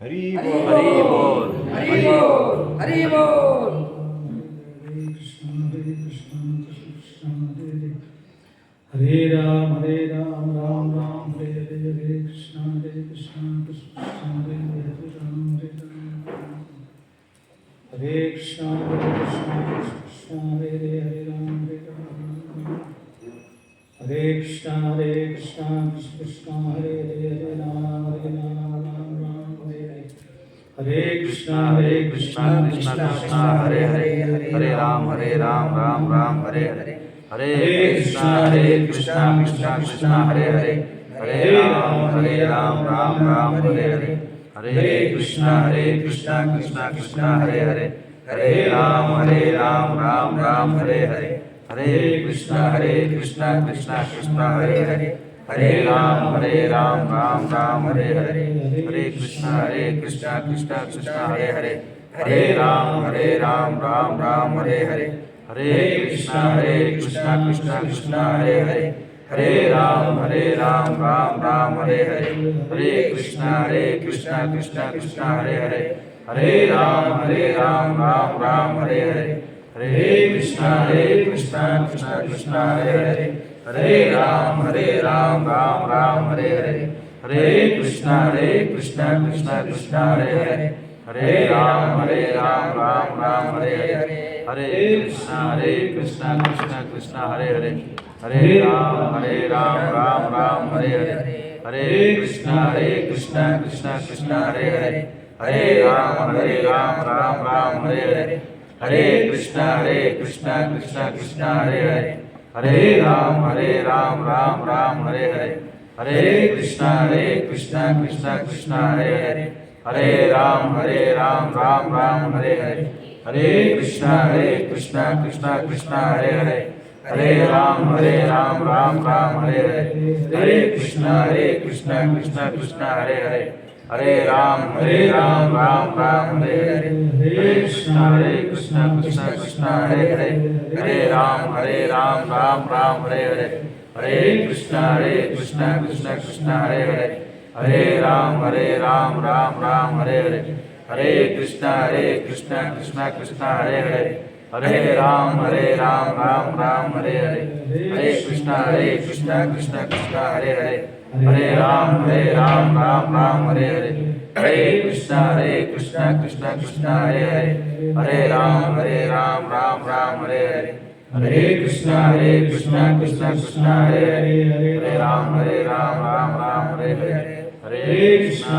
हरि बोल, हरि बोल, हरि बोल, हरि बोल। हरे राम राम राम हरे हरे, हरे कृष्ण कृष्ण कृष्ण हरे हरे, राम हरे राम हरे कृष्ण कृष्ण कृष्ण हरे हरे, हरे राम हरे कृष्ण कृष्ण कृष्ण हरे हरे, हरे राम राम राम हरे हरे, हरे कृष्ण कृष्ण कृष्ण कृष्ण हरे हरे, हरे राम राम राम हरे हरे, हरे कृष्ण कृष्ण कृष्ण कृष्ण हरे हरे, हरे राम राम राम हरे हरे, हरे कृष्ण कृष्ण कृष्ण कृष्ण हरे हरे, हरे राम राम राम हरे हरे, हरे कृष्ण कृष्ण कृष्ण कृष्ण हरे हरे, हरे राम राम राम हरे हरे, हरे कृष्ण कृष्ण कृष्ण कृष्ण हरे हरे, हरे राम राम राम हरे हरे, हरे कृष्ण कृष्ण कृष्ण कृष्ण हरे हरे, हरे राम राम राम हरे हरे, हरे कृष्ण कृष्ण कृष्ण कृष्ण हरे हरे, हरे राम राम राम हरे हरे, हरे कृष्ण कृष्ण कृष्ण कृष्ण हरे हरे, हरे राम राम राम हरे हरे, हरे कृष्ण कृष्ण कृष्ण कृष्ण हरे हरे, हरे राम राम राम हरे हरे, हरे कृष्ण कृष्ण कृष्ण कृष्ण हरे हरे, हरे राम राम राम हरे हरे, हरे कृष्ण कृष्ण कृष्ण कृष्ण हरे हरे, हरे राम राम राम हरे हरे, हरे कृष्ण कृष्ण कृष्ण कृष्ण हरे हरे, हरे राम राम राम हरे हरे, हरे कृष्ण कृष्ण कृष्ण कृष्ण हरे हरे, हरे राम राम राम हरे हरे, हरे कृष्ण कृष्ण कृष्ण कृष्ण हरे हरे, हरे राम राम राम हरे हरे, हरे कृष्ण कृष्ण कृष्ण कृष्ण हरे हरे, हरे राम राम राम हरे हरे, हरे कृष्ण कृष्ण कृष्ण हरे हरे, हरे राम राम राम हरे हरे, हरे कृष्ण कृष्ण कृष्ण कृष्ण हरे हरे, हरे राम राम राम हरे हरे, हरे कृष्ण कृष्ण कृष्ण कृष्ण हरे हरे, हरे राम राम राम हरे हरे, हरे कृष्ण कृष्ण कृष्ण कृष्ण हरे हरे, हरे राम राम राम हरे हरे, हरे कृष्ण कृष्ण कृष्ण हरे हरे, हरे राम राम राम हरे हरे, हरे कृष्ण कृष्ण कृष्ण कृष्ण हरे हरे, हरे राम राम राम हरे हरे, हरे कृष्ण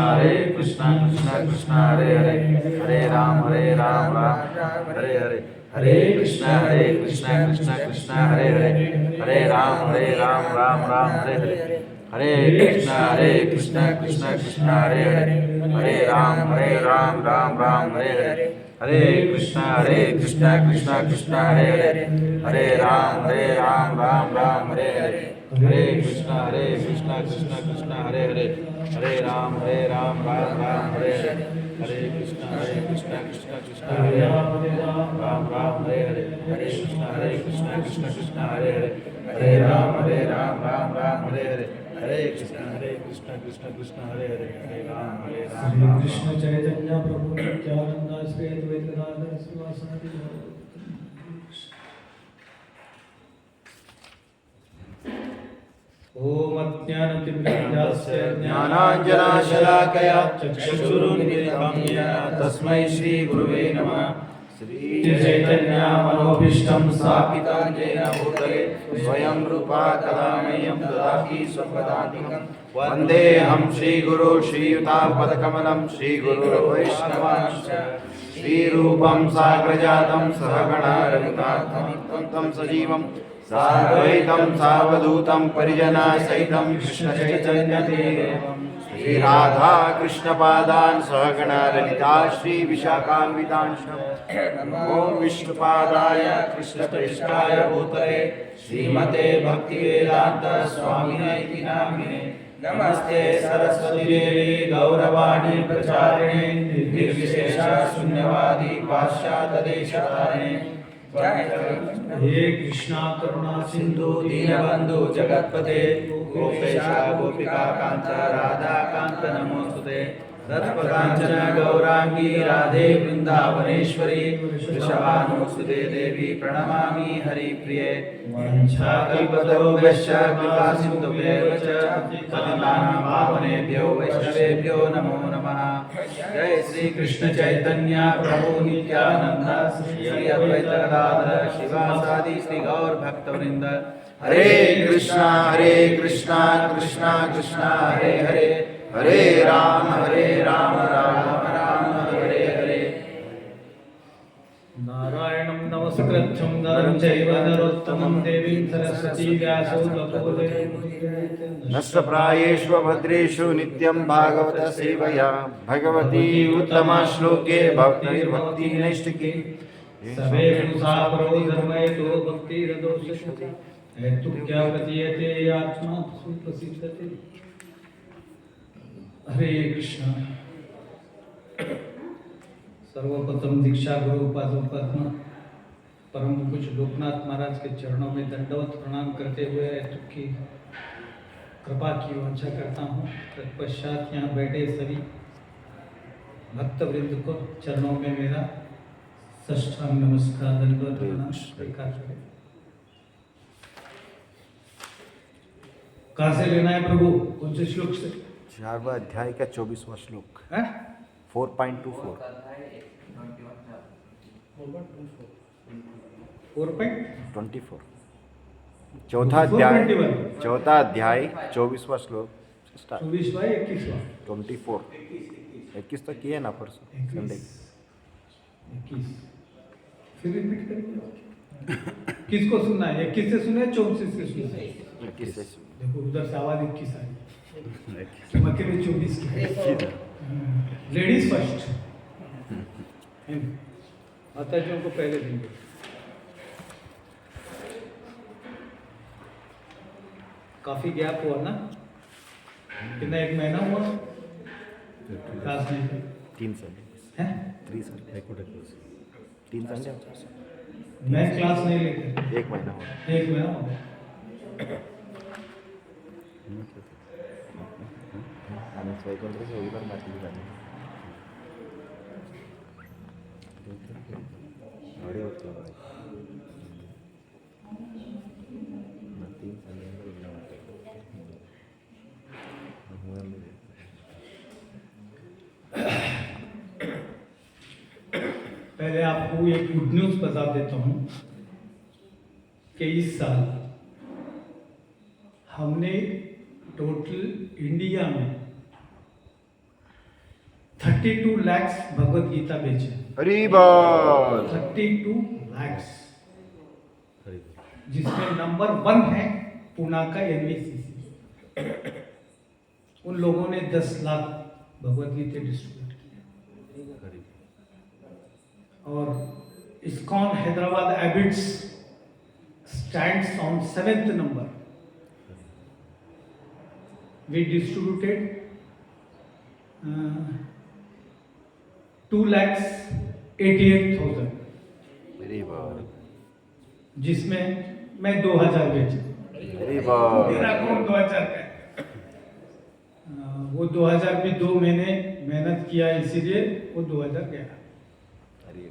कृष्ण कृष्ण कृष्ण हरे हरे, हरे राम राम हरे हरे, हरे कृष्ण कृष्ण कृष्ण कृष्ण हरे हरे, हरे राम राम राम हरे हरे, हरे कृष्ण कृष्ण कृष्ण कृष्ण हरे हरे, हरे राम राम राम हरे हरे, हरे कृष्ण कृष्ण कृष्ण कृष्ण हरे हरे, हरे राम राम राम हरे हरे, हरे कृष्ण कृष्ण कृष्ण कृष्ण हरे हरे, हरे राम राम राम हरे हरे, हरे कृष्णा कृष्णा कृष्णा हरे हरे राम राम हरे हरे हरे कृष्णा कृष्णा कृष्णा हरे हरे हरे राम राम हरे हरे हरे कृष्णा कृष्णा हरे हरे हरे राम श्री कृष्ण चैतन्य प्रभु नित्यानंद श्री अद्वैत गदाधर श्रीवासादि ओम अज्ञानतिमिरान्धस्य ज्ञानाञ्जनशलाकया चक्षुरुन्मिलितं येन तस्मै श्रीगुरुवे नमः श्रीचैतन्यमनोभीष्टं स्थापितं येन भूतले स्वयं रूपा कदा मह्यं ददाति स्वपदान्तिकं वन्देऽहं श्रीगुरो श्रीयुतापदकमलं श्रीगुरुर्वैष्णवांश्च श्रीरूपं साग्रजातं सहगणा रघुनाथं सजीवं साद्वैतं सावधूतं परिजनासहितं कृष्णचैतन्यदेवं श्रीराधा कृष्णपादान् सहगणा ललिता श्रीविशाखान्वितांश्च नमो विष्णुपादाय कृष्णप्रेष्ठाय भूतले श्रीमते भक्तिवेदान्त स्वामिने इति नामिने नमस्ते सरस्वती देवी गौरवाणी प्रचारिणे निर्विशेष शून्यवादी पाश्चात्यदेशतारिणे हे कृष्णा करुणा सिंधु दीनबंधु जगतपते गोपेशा गोपिका कांत राधा कांत नमोस्तुते तत्पदांचन गौरांगी राधे वृंदावनेश्वरी वृषभानुसुते देवी प्रणमामि हरिप्रिये वंशाकल्पतरुभ्यश्च कृपासिन्धुभ्येव च पतितानां पावनेभ्यो वैष्णवेभ्यो नमो नमः जय श्री कृष्ण चैतन्य प्रभु नित्यानंद श्री अद्वैत गदाधर श्रीवासादि श्री गौर भक्तवृंद हरे कृष्णा कृष्णा कृष्णा हरे हरे हरे राम राम राम हरे हरे नारायणं नमस्कृत्यं नरं चैव नरोत्तमं देवीं सरस्वती व्यासो ततो नष्टप्रायेषु भद्रेषु नित्यं भागवत सेवया भगवती उत्तमा श्लोके भक्तिर्भक्ति नैष्टिकी सर्वे पुरुषा परो धर्मयो भक्तिरदोषते हेतु क्या प्रतीयते आत्मा सुप्रसिद्धते हरे कृष्ण सर्वप्रथम दीक्षा गुरु पादों पद्म परम पूज्य लोकनाथ महाराज के चरणों में दंडवत प्रणाम करते हुए हेतु की कृपा की वांछा करता हूँ। तत्पश्चात यहाँ बैठे सभी भक्तवृंद को चरणों में मेरा साष्टांग नमस्कार दंडवत प्रणाम स्वीकार करें। कहाँ से लेना है प्रभु? कौन से श्लोक से? 4वां अध्याय का 24वां श्लोक है 4.24 24 चौथा अध्याय 24वां श्लोक 24वां 21वां 24 21 तो किए ना परसों संडे 21 फिर रिपीट करिए। किसको सुनना है? 21 से सुने 34 से सुने? 21 से देखो उधर से आवाज 21 आई मक्के में 24 की लेडीज फर्स्ट माता जी को पहले देंगे। काफी गैप हुआ ना? कितना 1 महीना हुआ क्लास नहीं? 3 संडे हैं 3 संडे 3 संडे मैं क्लास नहीं लेते 1 महीना हुआ 1 महीना हो गया। आम्ही स्वयंपाक रविवार माती झाली अडे होतो 3 संडे पहले आपको एक गुड न्यूज बता देता हूं कि इस साल हमने टोटल इंडिया में 32 लाख भगवत गीता बेचे। हरि बोल 32 लाख, जिसमें नंबर 1 है पुणे का NVCC। उन लोगों ने 10 लाख भगवत गीता डिस्ट्रीब्यूट किए और ISKCON Hyderabad Abids stands on 7th number. We distributed 2,88,000, हरी बोल जिसमें मैं 2,000 बेचा। हरी बोल मेरा अकाउंट 2,000 का है। वो 2,000 भी 2 महीने मेहनत किया, इसीलिए वो 2,000 गया। हरी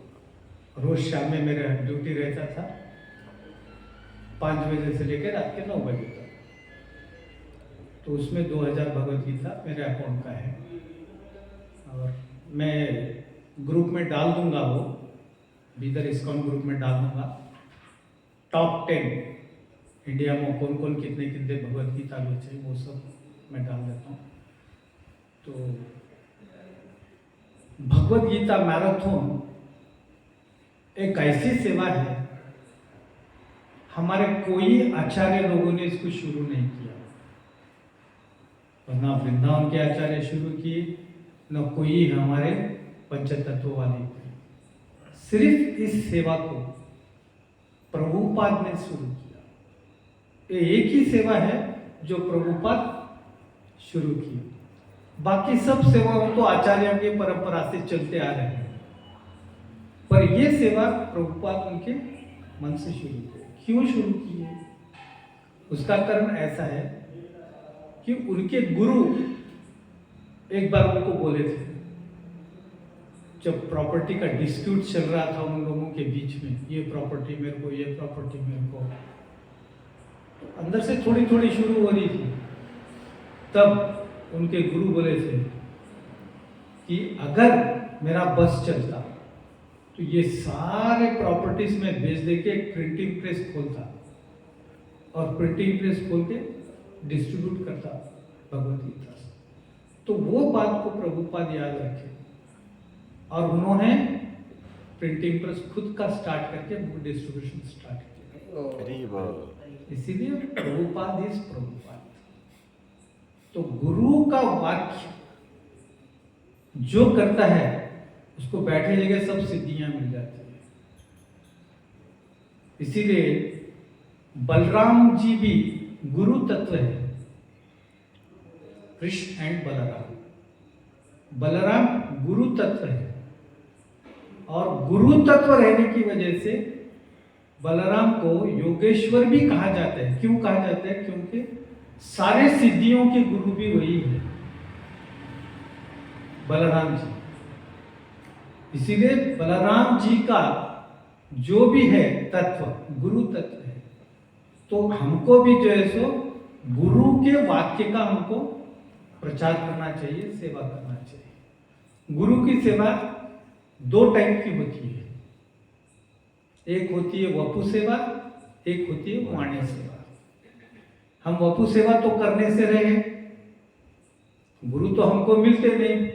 रोज शाम में मेरा ड्यूटी रहता था 5 बजे से लेकर रात के 9 बजे तक, तो उसमें 2,000 भगवत गीता मेरे अकाउंट का है। और मैं ग्रुप में डाल दूंगा, वो बीदर इस्कॉन ग्रुप में डाल दूंगा। टॉप 10 इंडिया में कौन कौन कितने कितने भगवत गीता बेचे, वो सब मैं डाल देता हूँ। तो भगवत गीता मैराथन एक ऐसी सेवा है, हमारे कोई आचार्य लोगों ने इसको शुरू नहीं किया, ना वृंदावन के आचार्य शुरू किए, न कोई हमारे पंचतत्व वाले किए। सिर्फ इस सेवा को प्रभुपाद ने शुरू किया। ये एक ही सेवा है जो प्रभुपाद शुरू की, बाकी सब सेवाओं तो आचार्यों की परंपरा से चलते आ रहे हैं, पर यह सेवा प्रभुपाद उनके मन से शुरू की। क्यों शुरू की है? उसका कारण ऐसा है कि उनके गुरु एक बार उनको बोले थे, जब प्रॉपर्टी का डिस्प्यूट चल रहा था उन लोगों के बीच में, ये प्रॉपर्टी मेरे को, ये प्रॉपर्टी मेरे को, तो अंदर से थोड़ी थोड़ी शुरू हो रही थी। तब उनके गुरु बोले थे कि अगर मेरा बस चलता तो ये सारे प्रॉपर्टीज में बेच देके एक प्रिंटिंग प्रेस खोलता और प्रिंटिंग प्रेस खोल के डिस्ट्रीब्यूट करता भगवत गीता। तो वो बात को प्रभुपाद याद रखे और उन्होंने प्रिंटिंग प्रेस खुद का स्टार्ट करके डिस्ट्रीब्यूशन स्टार्ट किया। हरी बोल इसीलिए प्रभुपाद इज प्रभुपाद। तो गुरु का वाक्य जो करता है उसको बैठे जगह सब सिद्धियां मिल जाती है। इसीलिए बलराम जी भी गुरु तत्व है, कृष्ण एंड बलराम। बलराम गुरु तत्व है और गुरु तत्व रहने की वजह से बलराम को योगेश्वर भी कहा जाता है। क्यों कहा जाता है? क्योंकि सारे सिद्धियों के गुरु भी वही है, बलराम जी। इसीलिए बलराम जी का जो भी है तत्व गुरु तत्व है। तो हमको भी जो है सो गुरु के वाक्य का हमको प्रचार करना चाहिए, सेवा करना चाहिए। गुरु की सेवा 2 टाइप की होती है, एक होती है वपु सेवा, एक होती है वाणी सेवा। हम वपु सेवा तो करने से रहे, गुरु तो हमको मिलते नहीं,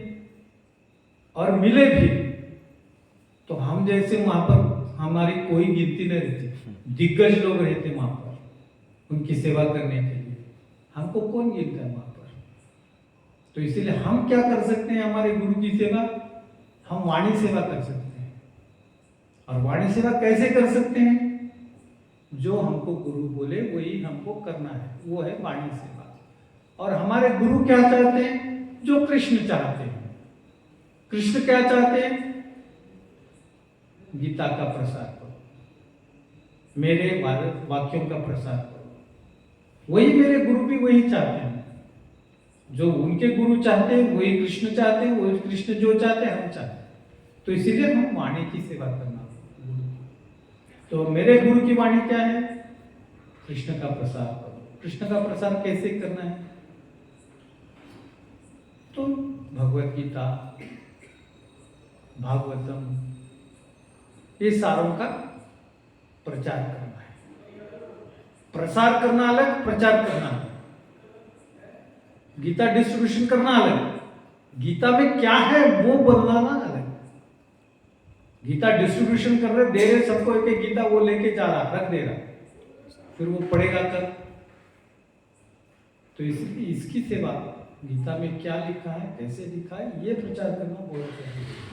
और मिले भी तो हम जैसे वहां पर हमारी कोई गिनती नहीं रहती, दिग्गज लोग रहते वहां पर उनकी सेवा करने के लिए, हमको कौन गिनता है वहां पर। तो इसीलिए हम क्या कर सकते हैं हमारे गुरु की सेवा? हम वाणी सेवा कर सकते हैं। और वाणी सेवा कैसे कर सकते हैं? जो हमको गुरु बोले वही हमको करना है, वो है वाणी सेवा। और हमारे गुरु क्या चाहते हैं? जो कृष्ण चाहते हैं। कृष्ण क्या चाहते हैं? गीता का प्रसार करो, मेरे वाक्यों का प्रसार करो। वही मेरे गुरु भी वही चाहते हैं। जो उनके गुरु चाहते हैं वही कृष्ण चाहते हैं, वही कृष्ण जो चाहते हैं हम चाहते हैं। तो इसीलिए हम वाणी की सेवा करना गुरु की। तो मेरे गुरु की वाणी क्या है? कृष्ण का प्रसार करो। कृष्ण का प्रसार कैसे करना है? तो भगवत गीता, भागवतम, ये सारों का प्रचार करना है। प्रसार करना अलग, प्रचार करना अलग। गीता डिस्ट्रीब्यूशन करना अलग, गीता में क्या है वो बताना अलग। गीता डिस्ट्रीब्यूशन कर रहे, दे रहे सबको एक एक गीता, वो लेके जा रहा, रख दे रहा, फिर वो पढ़ेगा कर। तो इसलिए इसकी सेवा, गीता में क्या लिखा है, कैसे लिखा है, ये प्रचार करना बहुत जरूरी है।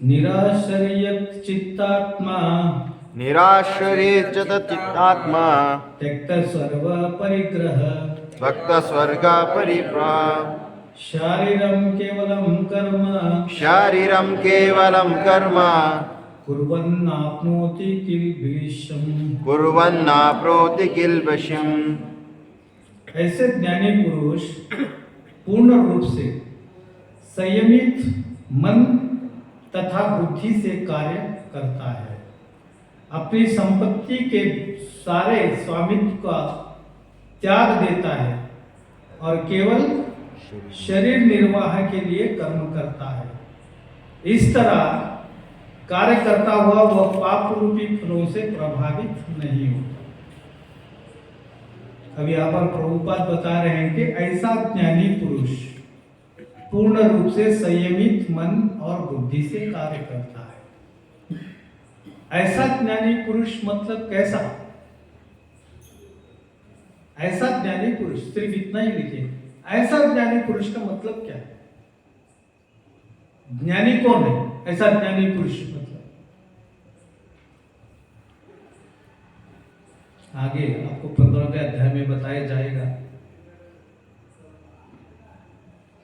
निराश्रयत् चित्तात्मा निराश्रयेच चित्तात्मा त्यक्त सर्व परिग्रह भक्त स्वर्ग परिप्रा शारीरं केवलं कर्म शारीरं केवलं कर्म कुर्वन्नाप्नोति किल्बिषम् कुर्वन्नाप्नोति किल्बिषम्। ऐसे ज्ञानी पुरुष पूर्ण रूप से संयमित मन तथा बुद्धि से कार्य करता है, अपनी संपत्ति के सारे स्वामित्व का त्याग देता है और केवल शरीर निर्वाह के लिए कर्म करता है। इस तरह कार्य करता हुआ वह पाप रूपी फलों से प्रभावित नहीं होता। अब यहाँ पर प्रभुपाद बता रहे हैं कि ऐसा ज्ञानी पुरुष पूर्ण रूप से संयमित मन और बुद्धि से कार्य करता है। ऐसा ज्ञानी पुरुष मतलब कैसा? ऐसा ज्ञानी पुरुष, सिर्फ इतना ही लिखिए, ऐसा ज्ञानी पुरुष का मतलब क्या है? ज्ञानी कौन है? ऐसा ज्ञानी पुरुष मतलब आगे आपको 15वें अध्याय में बताया जाएगा।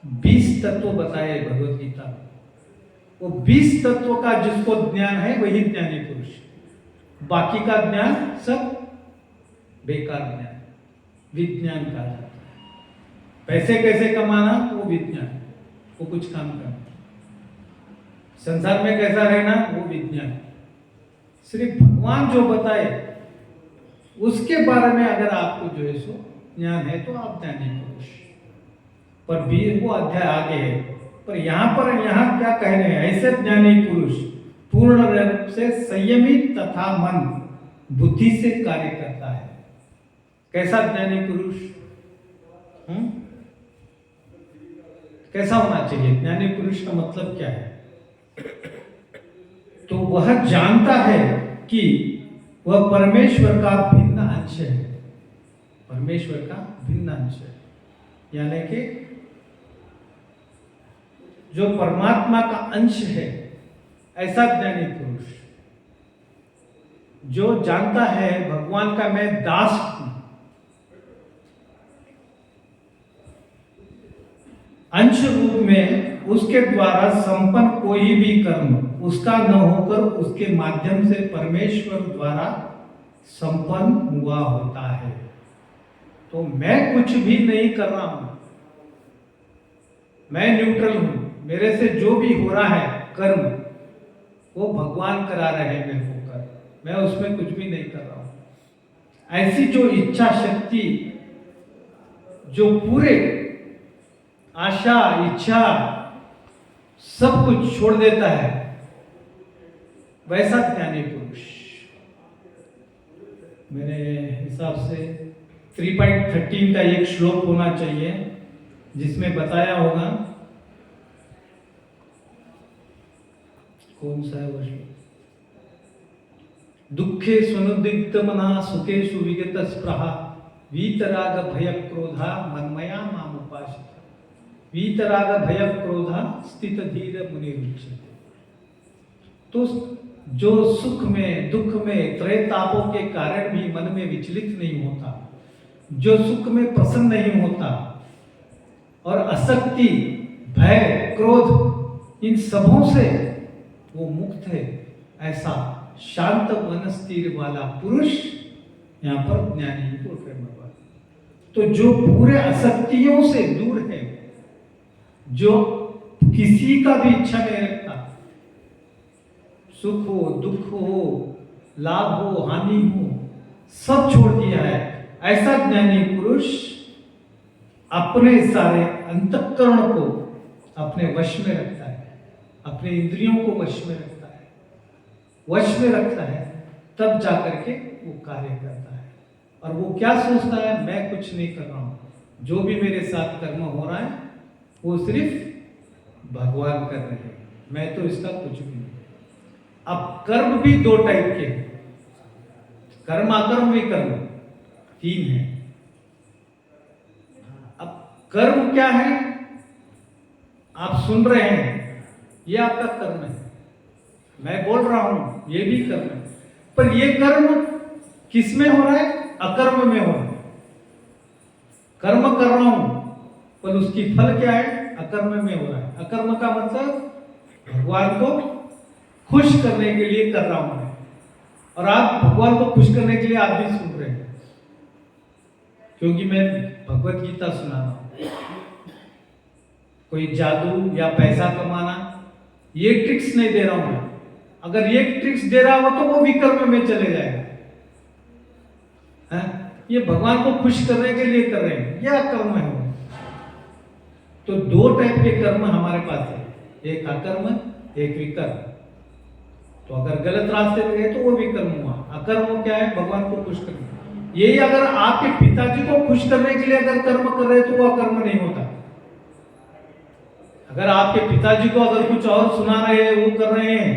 20 तत्व बताए भगवत गीता में। वो 20 तत्व का जिसको ज्ञान है वही ज्ञानी पुरुष, बाकी का ज्ञान सब बेकार ज्ञान, विज्ञान कहा जाता है। पैसे कैसे कमाना वो विज्ञान, वो कुछ काम करना। संसार में कैसा रहना वो विज्ञान। सिर्फ भगवान जो बताए उसके बारे में अगर आपको जो है सो ज्ञान है तो आप ज्ञानी पुरुष। पर भी वो अध्याय आगे है, पर यहाँ क्या कह रहे हैं? ऐसे ज्ञानी पुरुष पूर्ण रूप से संयमित तथा मन बुद्धि से कार्य करता है। कैसा ज्ञानी पुरुष? कैसा होना चाहिए? ज्ञानी पुरुष का मतलब क्या है? तो वह जानता है कि वह परमेश्वर का भिन्न अंश है। परमेश्वर का भिन्न अंश है, यानी कि जो परमात्मा का अंश है, ऐसा ज्ञानी पुरुष जो जानता है भगवान का मैं दास हूं, अंश रूप में उसके द्वारा संपन्न कोई भी कर्म उसका न होकर उसके माध्यम से परमेश्वर द्वारा संपन्न हुआ होता है। तो मैं कुछ भी नहीं कर रहा हूं, मैं न्यूट्रल हूं। मेरे से जो भी हो रहा है कर्म वो भगवान करा रहे हैं मेरे को कर, मैं उसमें कुछ भी नहीं कर रहा हूं। ऐसी जो इच्छा शक्ति जो पूरे आशा इच्छा सब कुछ छोड़ देता है, वैसा ज्ञानी पुरुष। मेरे हिसाब से 3.13 का एक श्लोक होना चाहिए जिसमें बताया होगा, कौन सा है वो श्लोक? दुखे स्वनुदिग्ध मना सुखे सुविगत स्पृहा वीतराग भय क्रोधा मनमया माम उपासिता वीतराग भय क्रोधा स्थित धीर मुनि रुच्यते। तो जो सुख में दुख में त्रय तापों के कारण भी मन में विचलित नहीं होता, जो सुख में प्रसन्न नहीं होता और आसक्ति भय क्रोध इन सबों से वो मुक्त है, ऐसा शांत मन स्थिर वाला पुरुष यहाँ पर ज्ञानी को भगवान। तो जो पूरे आसक्तियों से दूर है, जो किसी का भी इच्छा नहीं रखता, सुख हो दुख हो लाभ हो हानि हो सब छोड़ दिया है, ऐसा ज्ञानी पुरुष अपने सारे अंतःकरण को अपने वश में रखता है, अपने इंद्रियों को वश में रखता है, वश में रखता है, तब जाकर के वो कार्य करता है। और वो क्या सोचता है? मैं कुछ नहीं कर रहा हूं, जो भी मेरे साथ कर्म हो रहा है वो सिर्फ भगवान कर रहे हैं, मैं तो इसका कुछ भी नहीं। अब कर्म भी दो टाइप के हैं, कर्म अकर्म भी कर्म 3 है। अब कर्म क्या है? आप सुन रहे हैं, ये आपका कर्म है। मैं बोल रहा हूं ये भी कर्म है, पर ये कर्म किस में हो रहा है? अकर्म में हो रहा है। कर्म कर रहा हूं पर उसकी फल क्या है? अकर्म में हो रहा है। अकर्म का मतलब भगवान को खुश करने के लिए कर रहा हूं मैं, और आप भगवान को खुश करने के लिए आप भी सुन रहे हैं, क्योंकि मैं भगवत गीता सुना रहा हूं। कोई जादू या पैसा कमाना ये ट्रिक्स नहीं दे रहा हूं मैं। अगर ये ट्रिक्स दे रहा हो तो वो विकर्म में चले जाएगा। ये भगवान को खुश करने के लिए कर रहे हैं, यह कर्म है। तो दो टाइप के कर्म हमारे पास है, एक अकर्म, एक विकर्म। तो अगर गलत रास्ते पे गए तो वो विकर्म हुआ। अकर्म क्या है? भगवान को खुश करना। यही अगर आपके पिताजी को खुश करने के लिए अगर कर्म कर रहे हैं तो वो अकर्म नहीं होता। अगर आपके पिताजी को अगर कुछ और सुना रहे हैं, वो कर रहे हैं,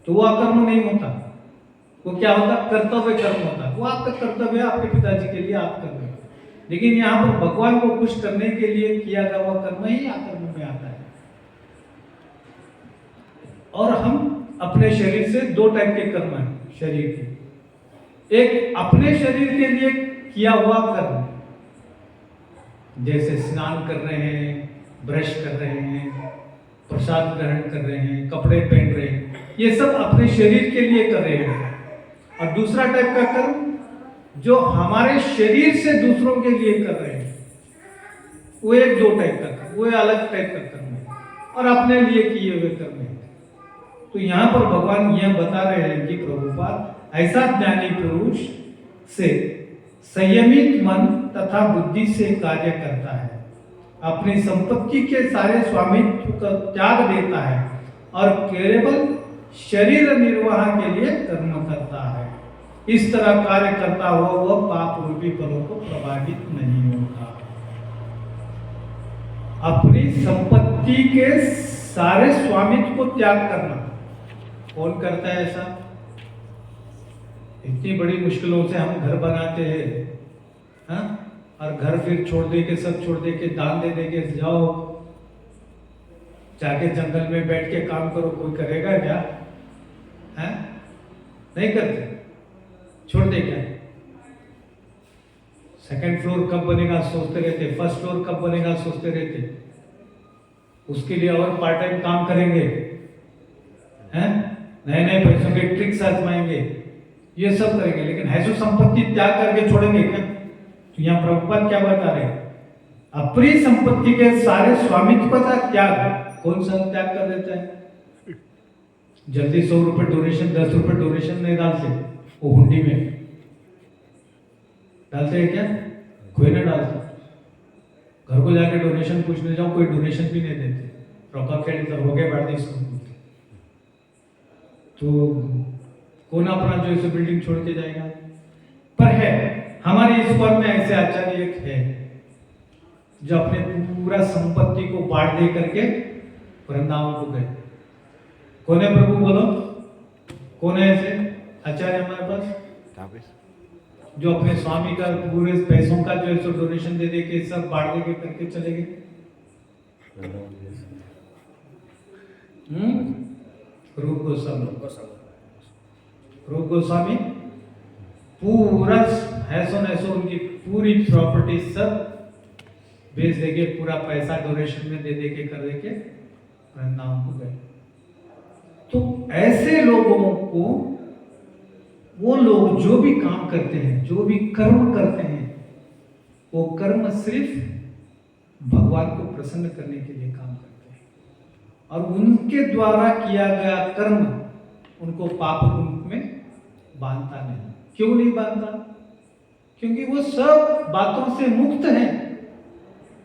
तो वो अकर्म नहीं होता। वो क्या होता? कर्तव्य कर्म होता। वो आपका कर्तव्य है, आपके पिताजी के लिए आप कर रहे हैं। लेकिन यहाँ पर भगवान को खुश करने के लिए किया गया हुआ कर्म ही अकर्म में आता है। और हम अपने शरीर से दो टाइप के कर्म हैं शरीर के। एक अपने शरीर के लिए किया हुआ कर्म, जैसे स्नान कर रहे हैं, ब्रश कर रहे हैं, प्रसाद ग्रहण कर रहे हैं, कपड़े पहन रहे हैं, ये सब अपने शरीर के लिए कर रहे हैं। और दूसरा टाइप का कर्म जो हमारे शरीर से दूसरों के लिए कर रहे हैं, वो एक दो टाइप का कर्म, वो अलग टाइप का कर्म है, और अपने लिए किए हुए कर्म है। तो यहाँ पर भगवान यह बता रहे हैं कि प्रभुपाद ऐसा ज्ञानी पुरुष से संयमित मन तथा बुद्धि से कार्य करता है, अपनी संपत्ति के सारे स्वामित्व का त्याग देता है और केवल शरीर निर्वाह के लिए कर्म करता है। इस तरह कार्य करता हुआ वह पाप रूपी फलों को प्रभावित नहीं होता। अपनी संपत्ति के सारे स्वामित्व को त्याग करना कौन करता है ऐसा? इतनी बड़ी मुश्किलों से हम घर बनाते हैं, हाँ? और घर फिर छोड़ दे के, सब छोड़ दे के, दान दे दे के जाओ, जाके जंगल में बैठ के काम करो, कोई करेगा क्या? है? नहीं करते, छोड़ दे क्या? सेकंड फ्लोर कब बनेगा सोचते रहते, फर्स्ट फ्लोर कब बनेगा सोचते रहते, उसके लिए और पार्ट टाइम काम करेंगे, हैं? नए नए पैसों के ट्रिक्स आजमाएंगे, ये सब करेंगे, लेकिन ऐसी संपत्ति त्याग करके छोड़ेंगे क्या? तो यहाँ प्रभुपाद क्या बता रहे? अपनी संपत्ति के सारे स्वामित्व का त्याग। कौन सा त्याग कर देता है? जल्दी 100 रुपए डोनेशन, 10 रुपए डोनेशन नहीं डालते, वो हुंडी में डालते हैं क्या? कोई नहीं डालता। घर को जाके डोनेशन पूछने जाओ, कोई डोनेशन भी नहीं देते। रोका खेल तो हो गए बात इसको, तो कौन अपना जो इसे बिल्डिंग छोड़ के जाएगा? पर है हमारे इस वर्ग में ऐसे आचार्य एक है जो अपने पूरा संपत्ति को बांट दे करके वृंदावन को गए। कौन है प्रभु बोलो? कौन है ऐसे आचार्य हमारे पास जो अपने स्वामी का पूरे पैसों का जो है डोनेशन दे दे के सब बांट दे के करके चले गए? रूप गोस्वामी। रूप गोस्वामी पूरा ऐसो उनकी पूरी प्रॉपर्टी सब बेच देके, पूरा पैसा डोनेशन में दे दे के कर दे के वृंदावन को गए। तो ऐसे लोगों को, वो लोग जो भी काम करते हैं, जो भी कर्म करते हैं, वो कर्म सिर्फ भगवान को प्रसन्न करने के लिए काम करते हैं, और उनके द्वारा किया गया कर्म उनको पाप रूप में बांधता नहीं। क्यों नहीं बांधता? क्योंकि वो सब बातों से मुक्त हैं,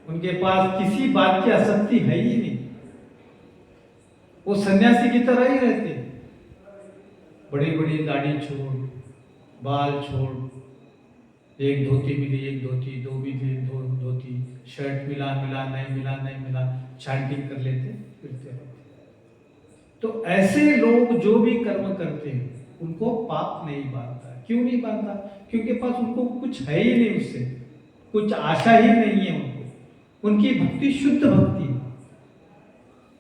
उनके पास किसी बात की आसक्ति है ही नहीं। वो सन्यासी की तरह ही रहते, बड़ी बड़ी दाढ़ी छोड़, बाल छोड़, एक धोती मिली एक धोती, दो मिली दो धोती, शर्ट मिला नहीं मिला, चैंटिंग कर लेते, फिरते रहते। तो ऐसे लोग जो भी कर्म करते हैं उनको पाप नहीं बांधता। क्यों नहीं बांधता? क्योंकि पास उनको कुछ है ही नहीं, उससे कुछ आशा ही नहीं है उनको। उनकी भक्ति शुद्ध भक्ति,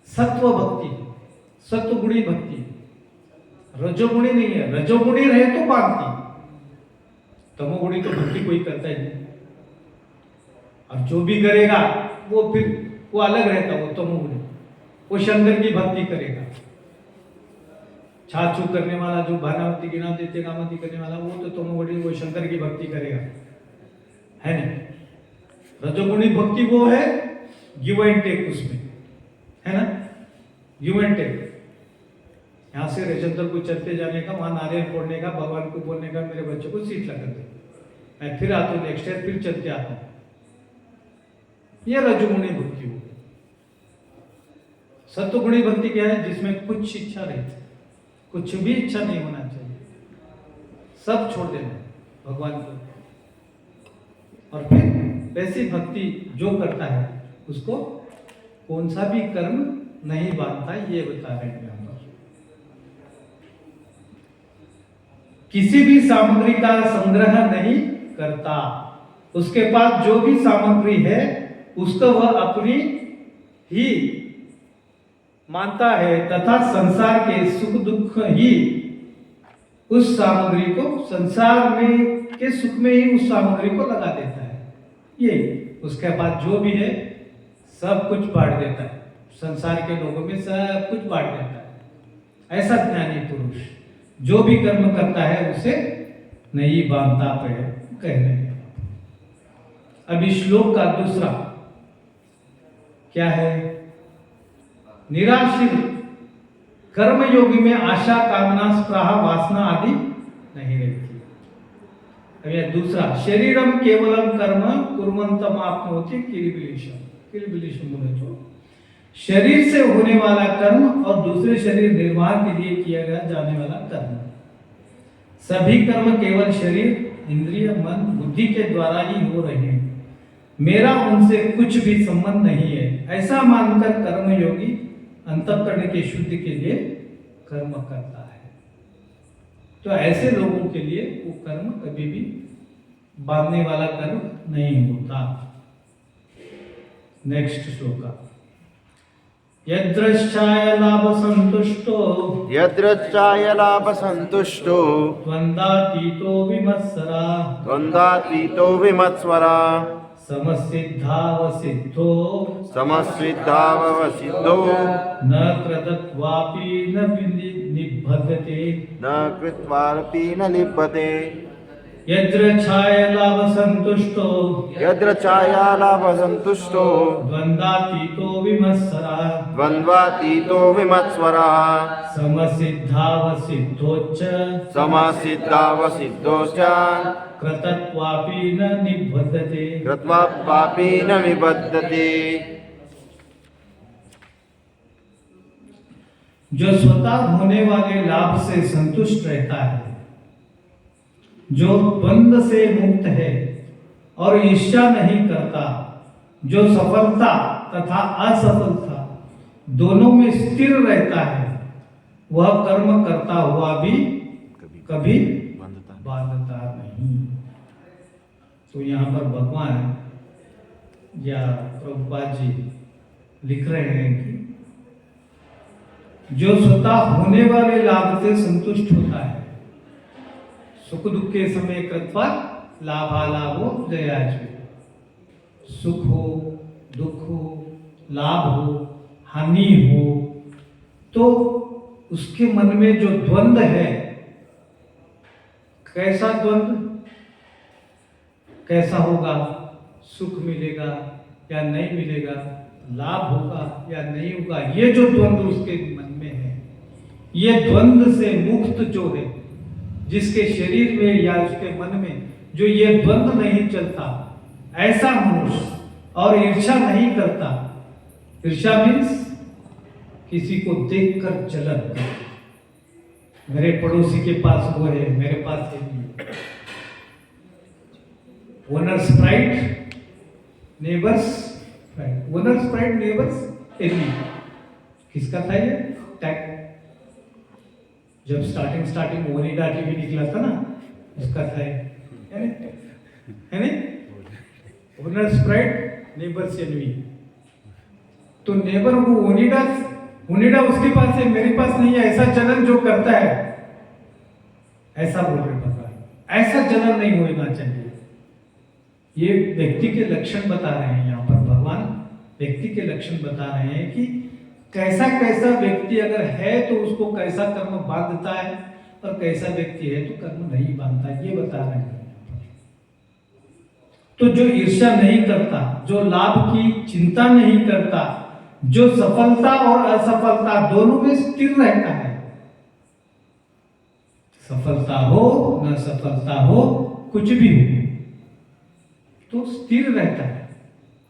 सत्व भक्ति, सत्वगुणी भक्ति, रजोगुणी नहीं है। रजोगुणी रहे तो बांधती, तमोगुणी तो भक्ति कोई करता ही नहीं। और जो भी करेगा वो फिर वो अलग रहता, वो तमोगुणी, वो शंकर की भक्ति करेगा। छाछू करने वाला, जो भानावती गिनावती तेनावती करने वाला, वो तो तमोगुणी, वो शंकर की भक्ति करेगा, है नहीं। रजोगुणी भक्ति वो है गिव एंड टेक, उसमें है ना, गिव एंड टेक। यहाँ से रेशनतर को चलते जाने का, वहां नारियल फोड़ने का, भगवान को बोलने का, मेरे बच्चों को सीट लगा दे, मैं फिर आता हूँ नेक्स्ट ईयर, फिर चलते आता हूँ। यह रजोगुणी भक्ति हो। सत्वगुणी भक्ति क्या है? जिसमें कुछ इच्छा रहती, कुछ भी इच्छा नहीं होना चाहिए, सब छोड़ देना भगवान को। और फिर वैसी भक्ति जो करता है उसको कौन सा भी कर्म नहीं बांधता, ये बता रहे हैं हम। किसी भी सामग्री का संग्रह नहीं करता, उसके पास जो भी सामग्री है उसको वह अपनी ही मानता है, तथा संसार के सुख दुख ही उस सामग्री को, संसार में के सुख में ही उस सामग्री को लगा देता है। ये उसके पास जो भी है सब कुछ बांट देता है, संसार के लोगों में सब कुछ बांट देता है। ऐसा ज्ञानी पुरुष जो भी कर्म करता है उसे नहीं बांधता पे कह रहे हैं। अब इस श्लोक का दूसरा क्या है? निराशील कर्मयोगी में आशा, कामना, स्पृहा, वासना आदि नहीं रहती। अब यह दूसरा, शरीरम केवलम कर्म कुर्वन्तम आपनोति किलबिलिशम। किलबिलिशम बोले तो शरीर से होने वाला कर्म और दूसरे शरीर निर्वाह के लिए किया गया जाने वाला कर्म। सभी कर्म केवल शरीर, इंद्रिय, मन, बुद्धि के द्वारा ही हो रहे हैं, मेरा उनसे कुछ भी संबंध नहीं है, ऐसा मानकर कर्मयोगी अंतःकरण के शुद्धि के लिए कर्म करता है। तो ऐसे लोगों के लिए वो कर्म कभी भी बांधने वाला कर्म नहीं होता। नेक्स्ट श्लोक, यद्रश्चाय लाभ संतुष्टो, यद्रश्चाय लाभ संतुष्टो, द्वंद्वातीतो विमत्सरा, द्वंद्वातीतो विमत्सरा, समसिद्धावसिद्धो, समसिद्धावसिद्धो, न कृतत्वापि न निबध्यते, न कृत्वापि न लिप्यते। यद्रच्छाय लाभ संतुष्टो, यद्रच्छाय लाभ संतुष्टो, द्वंद्वातीतो विमत्सरा, द्वंद्वातीतो विमत्सरा, समसिद्धावसिद्धोच्च, समसिद्धावसिद्धोश्च, कृतत्वापि न निबध्यते, कृत्वापि न निबध्यते। जो स्वतः होने वाले लाभ से संतुष्ट रहता है, जो द्वंद्व से मुक्त है और ईर्ष्या नहीं करता, जो सफलता तथा असफलता दोनों में स्थिर रहता है, वह कर्म करता हुआ भी कभी बांधता नहीं। तो यहाँ पर भगवान या प्रभुपाद जी लिख रहे हैं कि जो स्वतः होने वाले लाभ से संतुष्ट होता है, सुख दुख के समय कृत्वा लाभालाभो जयाजय, सुख हो, दुख हो, लाभ हो, हानि हो, तो उसके मन में जो द्वंद्व है, कैसा द्वंद्व, कैसा होगा, सुख मिलेगा या नहीं मिलेगा, लाभ होगा या नहीं होगा, ये जो द्वंद्व उसके मन में है, ये द्वंद्व से मुक्त जो है, जिसके शरीर में या उसके मन में जो ये द्वंद्व नहीं चलता, ऐसा मनुष्य और ईर्ष्या नहीं करता। ईर्ष्या मीन्स किसी को देखकर जलन, मेरे पड़ोसी के पास वो है, मेरे पास है नहीं। Owner's pride, neighbour's pride, owner's pride, neighbour's enemy. किसका था ये टैग? जब स्टार्टिंग ओनिडा टीवी निकला था ना, उसका था, है नहीं? Owner's pride, neighbour's envy. तो नेबर वो ओनिडा हुनेडा उसके पास है मेरे पास नहीं है, ऐसा जलन जो करता है, ऐसा बोल रहे भगवान। ऐसा जलन नहीं होना चाहिए। ये व्यक्ति के लक्षण बता रहे हैं यहाँ पर भगवान, व्यक्ति के लक्षण बता रहे हैं कि कैसा कैसा व्यक्ति अगर है तो उसको कैसा कर्म बांधता है और कैसा व्यक्ति है तो कर्म नहीं बांधता, ये बता रहे हैं। तो जो ईर्ष्या नहीं करता, जो लाभ की चिंता नहीं करता, जो सफलता और असफलता दोनों में स्थिर रहता है, सफलता हो न सफलता हो कुछ भी हो तो स्थिर रहता है,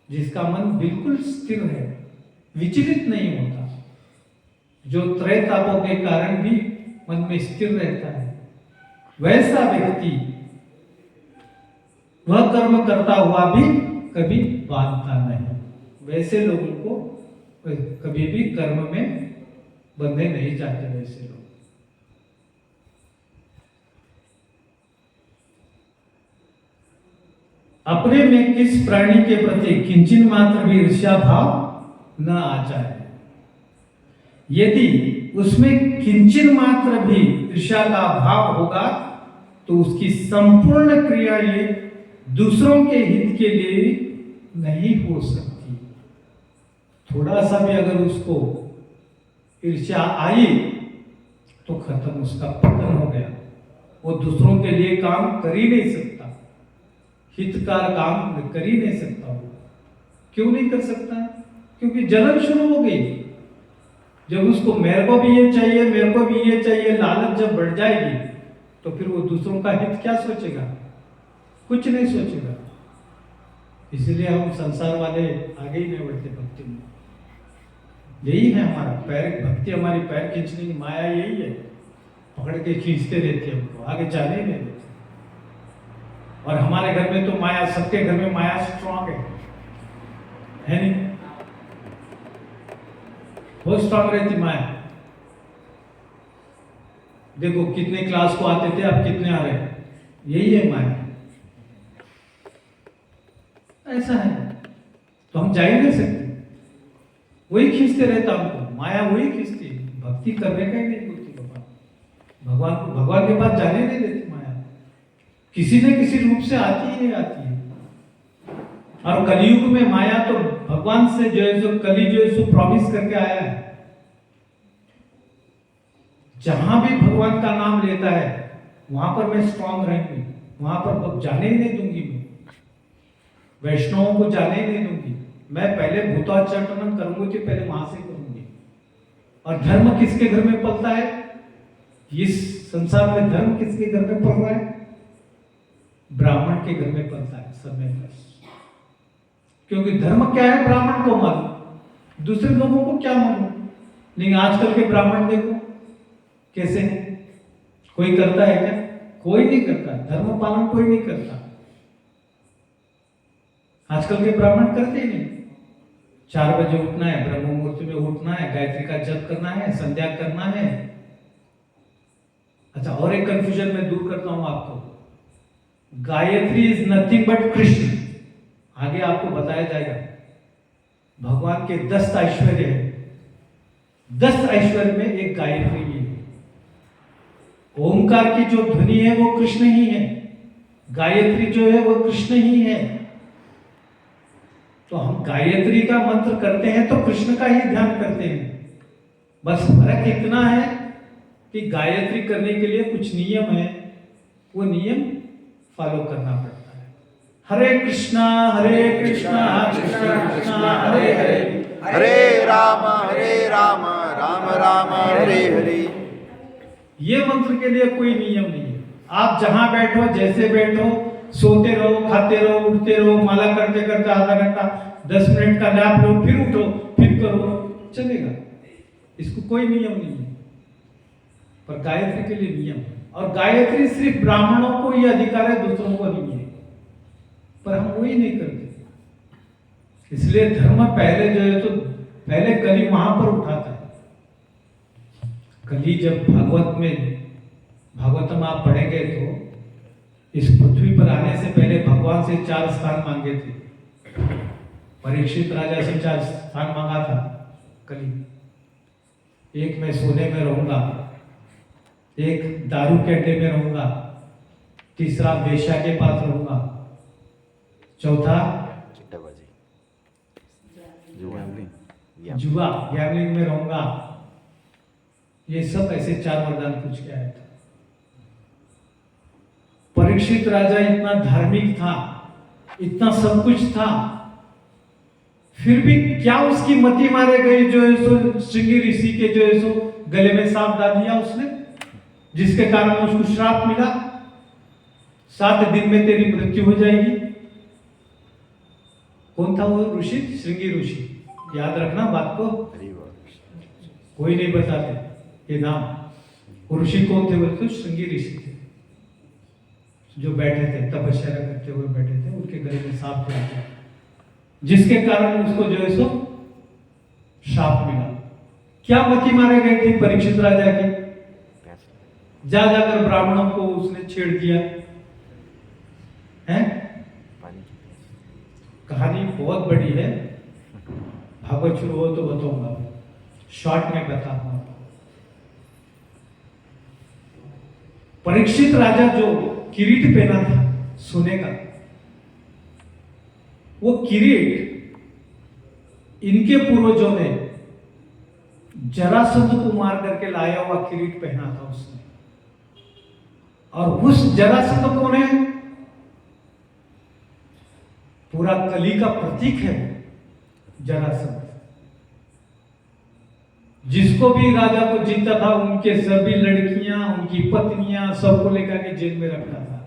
जिसका मन बिल्कुल स्थिर है, विचलित नहीं होता, जो त्रय तापों के कारण भी मन में स्थिर रहता है, वैसा व्यक्ति वह कर्म करता हुआ भी कभी बांधता नहीं। वैसे लोगों को कभी भी कर्म में बंधे नहीं जाते। वैसे लोग अपने में किस प्राणी के प्रति किंचिन मात्र भी ईर्ष्या भाव न आ जाए। यदि उसमें किंचिन मात्र भी ईर्ष्या का भाव होगा तो उसकी संपूर्ण क्रिया ये दूसरों के हित के लिए नहीं हो सकती। थोड़ा सा भी अगर उसको ईर्ष्या आई तो खत्म, उसका पतन हो गया। वो दूसरों के लिए काम कर ही नहीं सकता, हितकार काम कर ही नहीं सकता। वो क्यों नहीं कर सकता? क्योंकि जलन शुरू हो गई। जब उसको मेरे को भी ये चाहिए, मेरे को भी ये चाहिए, लालच जब बढ़ जाएगी तो फिर वो दूसरों का हित क्या सोचेगा? कुछ नहीं सोचेगा। इसलिए हम संसार वाले आगे ही नहीं बढ़ते भक्ति में। यही है हमारा पैर, भक्ति हमारी पैर खींचने की माया यही है, पकड़ के खींचते रहते हैं हमको, आगे जाने ही नहीं देते। और हमारे घर में तो माया, सबके घर में माया स्ट्रांग है नहीं? बहुत स्ट्रांग रहती माया। देखो कितने क्लास को आते थे, अब कितने आ रहे हैं, यही है माया। ऐसा है तो हम जा ही नहीं सकते, वही खींचते रहता हमको, माया वही खींचती, भक्ति करने का ही नहीं बोलती। भगवान को, भगवान के पास जाने नहीं देती माया, किसी न किसी रूप से आती ही आती है। और कलयुग में माया तो भगवान से जो है सो कली जो है सो प्रॉमिस करके आया है, जहां भी भगवान का नाम लेता है वहां पर मैं स्ट्रांग रहूंगी, वहां पर जाने ही नहीं दूंगी, मैं वैष्णवों को जाने ही नहीं दूंगी। मैं पहले भूताचरण करूंगी, पहले वहां से करूंगी। और धर्म किसके घर में पलता है? इस संसार में धर्म किसके घर में पल रहा है? ब्राह्मण के घर में पलता है सब में। क्योंकि धर्म क्या है? ब्राह्मण को मानो, दूसरे लोगों को क्या मानो। लेकिन आजकल के ब्राह्मण देखो कैसे हैं? कोई करता है क्या? कोई नहीं करता, धर्म पालन कोई नहीं करता। आजकल के ब्राह्मण करते ही नहीं। 4 बजे उठना है, ब्रह्म मुहूर्त में उठना है, गायत्री का जप करना है, संध्या करना है। अच्छा, और एक कंफ्यूजन मैं दूर करता हूं आपको। Gayatri is nothing but Krishna. आगे आपको बताया जाएगा भगवान के 10 ऐश्वर्य है, 10 ऐश्वर्य में एक गायत्री भी है। ओमकार की जो ध्वनि है वो कृष्ण ही है, गायत्री जो है वो कृष्ण ही है। तो हम गायत्री का मंत्र करते हैं तो कृष्ण का ही ध्यान करते हैं। बस फर्क इतना है कि गायत्री करने के लिए कुछ नियम है, वो नियम फॉलो करना पड़ता है। हरे कृष्णा कृष्णा कृष्णा हरे हरे, हरे राम राम राम हरे हरे। ये मंत्र के लिए कोई नियम नहीं है। आप जहां बैठो, जैसे बैठो, सोते रहो, खाते रहो, उठते रहो, माला करते करते आधा घंटा 10 मिनट का नैप लो, फिर उठो, फिर करो, चलेगा। इसको कोई नियम नहीं है। पर गायत्री के लिए नियम है। और गायत्री सिर्फ ब्राह्मणों को ही अधिकार है, दूसरों को नहीं है। पर हम वही नहीं करते। इसलिए धर्म पहले जो है तो पहले कली वहां पर उठाता है। कली जब भागवतम आप पढ़ेंगे तो इस पृथ्वी पर आने से पहले भगवान से 4 स्थान मांगे थे। परीक्षित राजा से 4 स्थान मांगा था कली। एक मैं सोने में रहूंगा, एक दारू के अड्डे में रहूंगा, तीसरा वेश्या के पास रहूंगा, चौथा चिट्टाबाजी, जुआ गैम्बलिंग में रहूंगा। ये सब ऐसे 4 वरदान पूछ के आया था। परीक्षित राजा इतना धार्मिक था, इतना सब कुछ था, फिर भी क्या उसकी मति मारे गई जो है सो श्रृंगी ऋषि के जो है सो गले में सांप डाल दिया उसने, जिसके कारण उसको श्राप मिला, 7 दिन में तेरी मृत्यु हो जाएगी। कौन था वो ऋषि? श्रृंगी ऋषि। याद रखना बात को, कोई नहीं बताते ये नाम। वो ऋषि कौन थे? बोले तो श्रृंगी ऋषि थे, जो बैठे थे तपस्या करते हुए बैठे थे, उनके गले में सांप डाल दिया, जिसके कारण उसको जो है सो श्राप मिला। क्या मति मारे गई थी परीक्षित राजा की? जा जाकर ब्राह्मणों को उसने छेड़ दिया है। कहानी बहुत बड़ी है, भागवत शुरू हो तो बताऊंगा, शॉर्ट में बताऊंगा। परीक्षित राजा जो किरीट पहना था सोने का, वो किरीट इनके पूर्वजों ने जरासंध को मार करके लाया हुआ किरीट पहना था उसने। और उस जरासंध कौन है? पूरा कली का प्रतीक है जरासंध। जिसको भी राजा को जीता था, उनके सभी लड़कियां, उनकी पत्नियां, सबको लेकर के जेल में रखता था,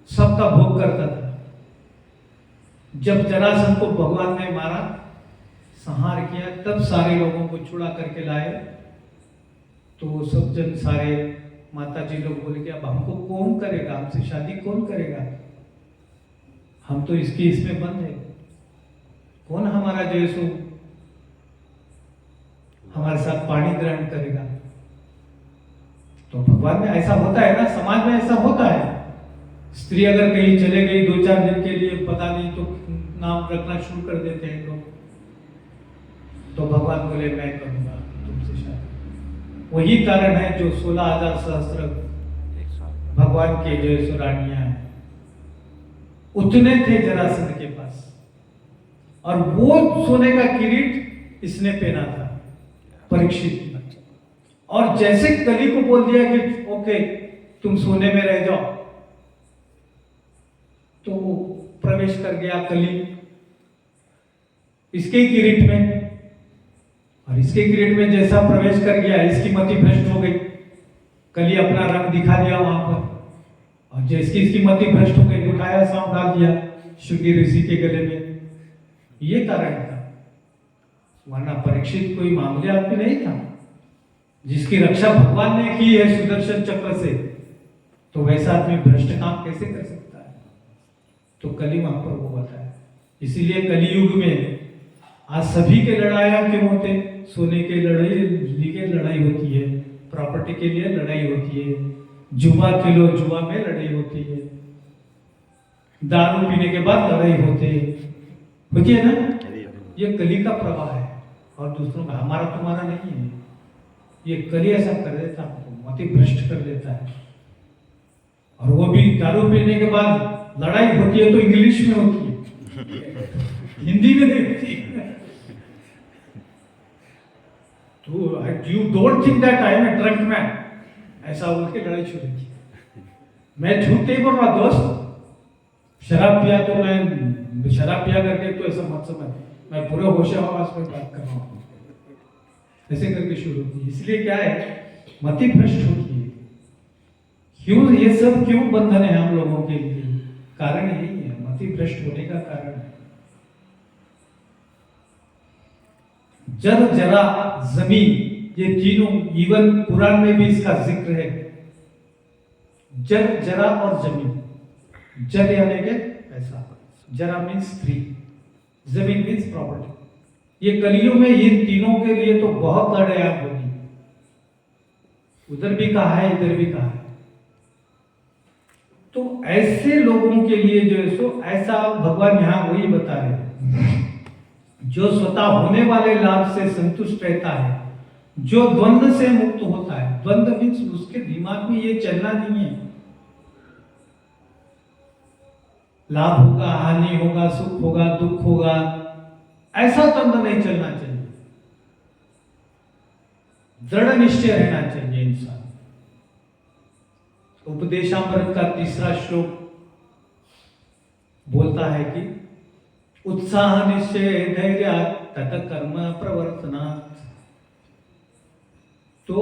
सबका भोग करता था। जब जरासंध को भगवान ने मारा, संहार किया, तब सारे लोगों को छुड़ा करके लाए। तो सब जन सारे माता जी लोग बोले कि अब हमको कौन करेगा, हमसे शादी कौन करेगा, हम तो इसमें बंद है, कौन हमारा जो है सो हमारे साथ पानी ग्रहण करेगा। तो भगवान में ऐसा होता है ना, समाज में ऐसा होता है। स्त्री अगर कहीं चले गई 2-4 दिन के लिए, पता नहीं तो नाम रखना शुरू कर देते हैं लोग। तो भगवान बोले मैं करूंगा तुमसे शादी। वही कारण है जो 16,000 सहस्त्र भगवान के जो सो रानियां हैं, उतने थे जरासंध के पास, और वो सोने का किरीट इसने पहना था परीक्षित। और जैसे कली को बोल दिया कि ओके तुम सोने में रह जाओ, तो वो प्रवेश कर गया कली इसके किरीट में। और इसके किरीट में जैसा प्रवेश कर गया, इसकी मति भ्रष्ट हो गई। कली अपना रंग दिखा दिया वहां पर, और जैसे इसकी मति भ्रष्ट हो गई, उठाया सांप डाल दिया श्रृंगी ऋषि के गले में। ये कारण था, वरना परीक्षित कोई मामूली आदमी नहीं था। जिसकी रक्षा भगवान ने की है सुदर्शन चक्र से, तो वैसा आदमी भ्रष्ट काम कैसे कर सकता है? तो कली वहां पर वो बताया। इसीलिए कलियुग में आज सभी के लड़ाइयां क्यों होते? सोने के लड़ाई होती है, प्रॉपर्टी के लिए लड़ाई होती है, जुआ खेलो जुआ में लड़ाई होती है, दारू पीने के बाद लड़ाई होती है ना। ये कली का प्रवाह है, और दूसरों का, हमारा तुम्हारा नहीं है। ये कली ऐसा कर देता है, मति भ्रष्ट कर देता है। और वो भी दारू पीने के बाद लड़ाई होती है तो इंग्लिश में होती है, हिंदी में नहीं होती। तो you don't think that I am a drunk man, ऐसा बोल के लड़ाई शुरू की। मैं झूठ नहीं बोल रहा दोस्त, शराब पिया तो मैं शराब पिया करके तो ऐसा मत समझ, मैं पूरे होश आवाज में बात कर रहा हूँ। ऐसे करके शुरू होती है। इसलिए क्या है, मति भ्रष्ट होती है। क्यों ये सब क्यों बंधन है हम लोगों के लिए? कारण यही है, मति भ्रष्ट होने का कारण है। जर जरा जमीन, ये तीनों, इवन कुरान में भी इसका जिक्र है। जर जरा और जमीन। जर यानी के पैसा, जरा मीन्स फ्री, जमीन मीन्स प्रॉपर्टी। ये कलियों में इन तीनों के लिए तो बहुत लड़ाई होगी। उधर भी कहा है, इधर भी कहा है। तो ऐसे लोगों के लिए जो है सो ऐसा भगवान यहां वही बता रहे हैं, जो स्वतः होने वाले लाभ से संतुष्ट रहता है, जो द्वंद्व से मुक्त होता है, द्वंद्व मीन्स उसके दिमाग में ये चलना नहीं है लाभ होगा, हानि होगा, सुख होगा, दुख होगा, ऐसा द्वंद्व नहीं चलना चाहिए। दृढ़ निश्चय रहना चाहिए इंसान। उपदेशामृत का 3रा श्लोक बोलता है कि उत्साह निश्चय धैर्य तत कर्म प्रवर्तनात्। तो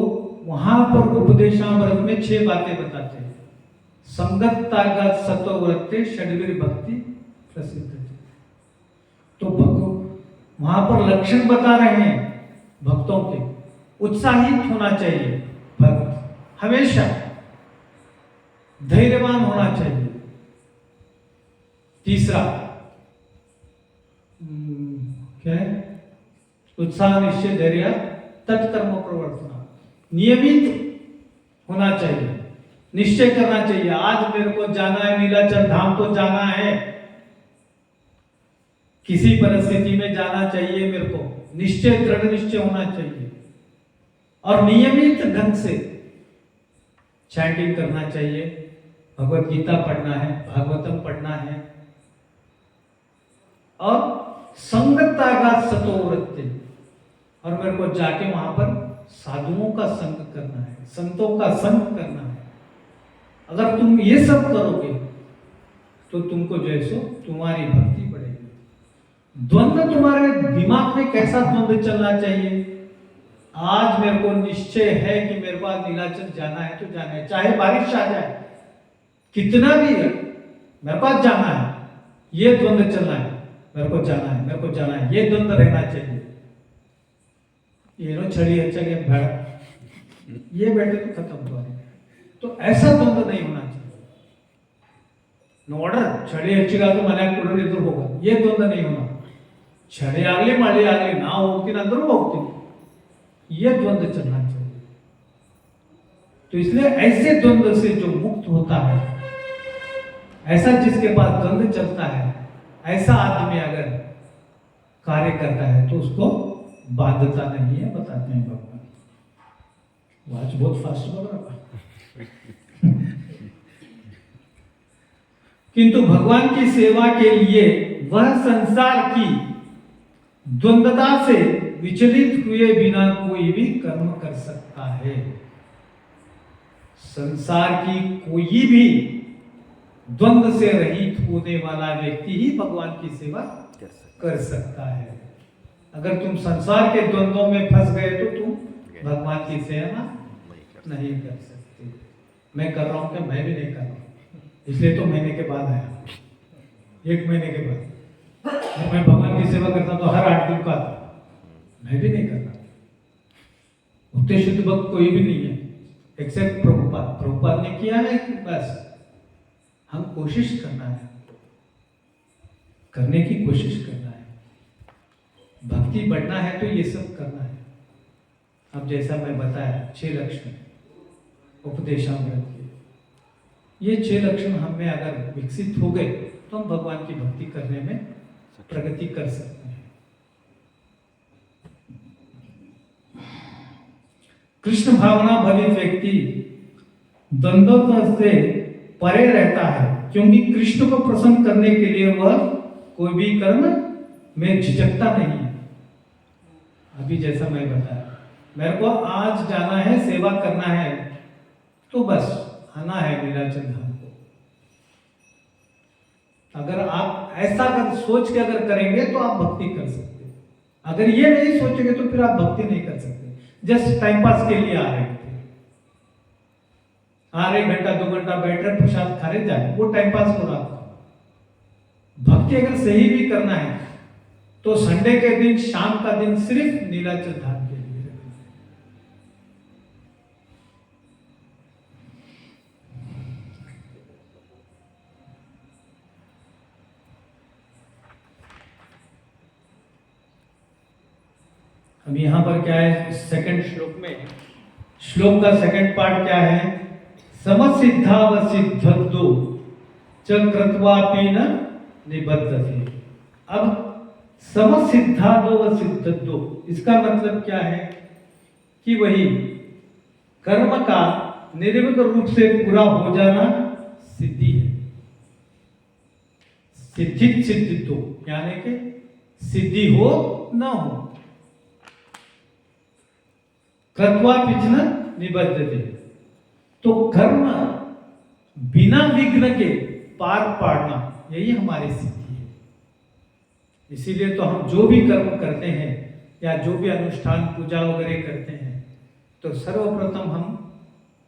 वहां पर उपदेशामृत में 6 बातें बताते हैं। संगत तागत सत्ववृत्ति षड्वीर भक्ति प्रसिद्ध। तो वहां पर लक्षण बता रहे हैं भक्तों के। उत्साहित होना चाहिए भक्त, हमेशा धैर्यवान होना चाहिए। 3रा क्या है? उत्साह निश्चय धैर्य तत्कर्म प्रवर्तन। नियमित होना चाहिए, निश्चय करना चाहिए आज मेरे को जाना है, नीलाचल धाम तो जाना है, किसी परिस्थिति में जाना चाहिए मेरे को। निश्चय, दृढ़ निश्चय होना चाहिए और नियमित ढंग से चैंटिंग करना चाहिए, भगवत गीता पढ़ना है, भागवतम पढ़ना है और संगता का सतोवृत्ति। और मेरे को जाके वहां पर साधुओं का संग करना है, संतों का संग करना है। अगर तुम ये सब करोगे तो तुमको जैसो तुम्हारी भक्ति बढ़ेगी। द्वंद्व तुम्हारे दिमाग में कैसा द्वंद्व चलना चाहिए? आज मेरे को निश्चय है कि मेरे को आज नीलाचल जाना है तो जाना है, चाहे बारिश आ जाए, कितना भी है, मेरे को आज जाना है। ये द्वंद्व चलना है, मेरे को जाना है, मेरे को जाना है, ये द्वंद्व रहना चाहिए। ये नो छड़ी अच्छा के भेड़ ये बैठे तो खत्म हुआ। तो ऐसा द्वंद्व नहीं होना चाहिए। ನೋಡ್ರ ಚಳಿ ಹೆಚ್ಚಿಗಾದ್ರೂ ಮನೆಯಾಗ ಕುಡಿದ್ರೆ ಇದ್ರು ಹೋಗೋದು, ये द्वंद्व नहीं होना। ಚಳಿ ಆಗಲಿ ಮಳೆ ಆಗಲಿ ನಾವು ಹೋಗ್ತೀನಿ ಅಂದ್ರೂ ಹೋಗ್ತೀನಿ, ये द्वंद्व चलना चाहिए। तो इसलिए ऐसे द्वंद्व से जो मुक्त होता है, ऐसा जिसके पास द्वंद्व चलता है, ऐसा आदमी अगर कार्य करता है तो उसको बाध्यता नहीं है, बताते हैं भगवान। वाच बहुत फास्ट बोल रहा था। किंतु भगवान की सेवा के लिए वह संसार की द्वंद्वता से विचलित हुए बिना कोई भी कर्म कर सकता है। संसार की कोई भी द्वंद्व से रहित होने वाला व्यक्ति ही भगवान की सेवा कर सकता है। अगर तुम संसार के द्वंद्वों में फंस गए तो तुम भगवान की सेवा नहीं कर सकते। मैं कर रहा हूं क्या? मैं भी नहीं कर रहा हूं, इसलिए तो महीने के बाद आया, 1 महीने के बाद। मैं भगवान की सेवा करता तो हर 8 दिन का आता, मैं भी नहीं करता। उतने शुद्ध भक्त कोई भी नहीं है एक्सेप्ट प्रभुपाद। प्रभुपाद ने किया है कि बस हम कोशिश करना है, करने की कोशिश करना है। भक्ति बढ़ना है तो ये सब करना है। अब जैसा मैं बताया 6 लक्षण उपदेशामृत के, ये 6 लक्षण हम में अगर विकसित हो गए तो हम भगवान की भक्ति करने में प्रगति कर सकते हैं। कृष्ण भावना भवित व्यक्ति द्वंद्व से परे रहता है, क्योंकि कृष्ण को प्रसन्न करने के लिए वह कोई भी कर्म में झिझकता नहीं है। अभी जैसा मैं बताया, मेरे को आज जाना है, सेवा करना है, तो बस आना है नीलाचल धाम को। अगर आप ऐसा अगर सोच के अगर करेंगे तो आप भक्ति कर सकते हैं। अगर ये नहीं सोचेंगे तो फिर आप भक्ति नहीं कर सकते। जस्ट टाइम पास के लिए आ रहे थे, आ रहे, 1 घंटा 2 घंटा बैठ रहे, प्रसाद खा रहे, जाए, वो टाइम पास हो रहा था। भक्ति अगर सही भी करना है तो संडे के दिन, शाम का दिन सिर्फ नीलाचल धाम के लिए रखना है। अब यहां पर क्या है, सेकंड श्लोक में, श्लोक का सेकंड पार्ट क्या है? समसिद्धा व सिद्धत्तो च कृत्वापि न निबद्धते। अब समसिद्धादो व सिद्धत्तो, इसका मतलब क्या है कि वही कर्म का निर्विघ्न रूप से पूरा हो जाना सिद्धि है। सिद्धित सिद्धित्व यानी कि सिद्धि हो न हो, कृत्वा पिछन निबद्धते, तो कर्म बिना विघ्न के पार पाड़ना यही हमारी सिद्धि है। इसीलिए तो हम जो भी कर्म करते हैं या जो भी अनुष्ठान पूजा वगैरह करते हैं तो सर्वप्रथम हम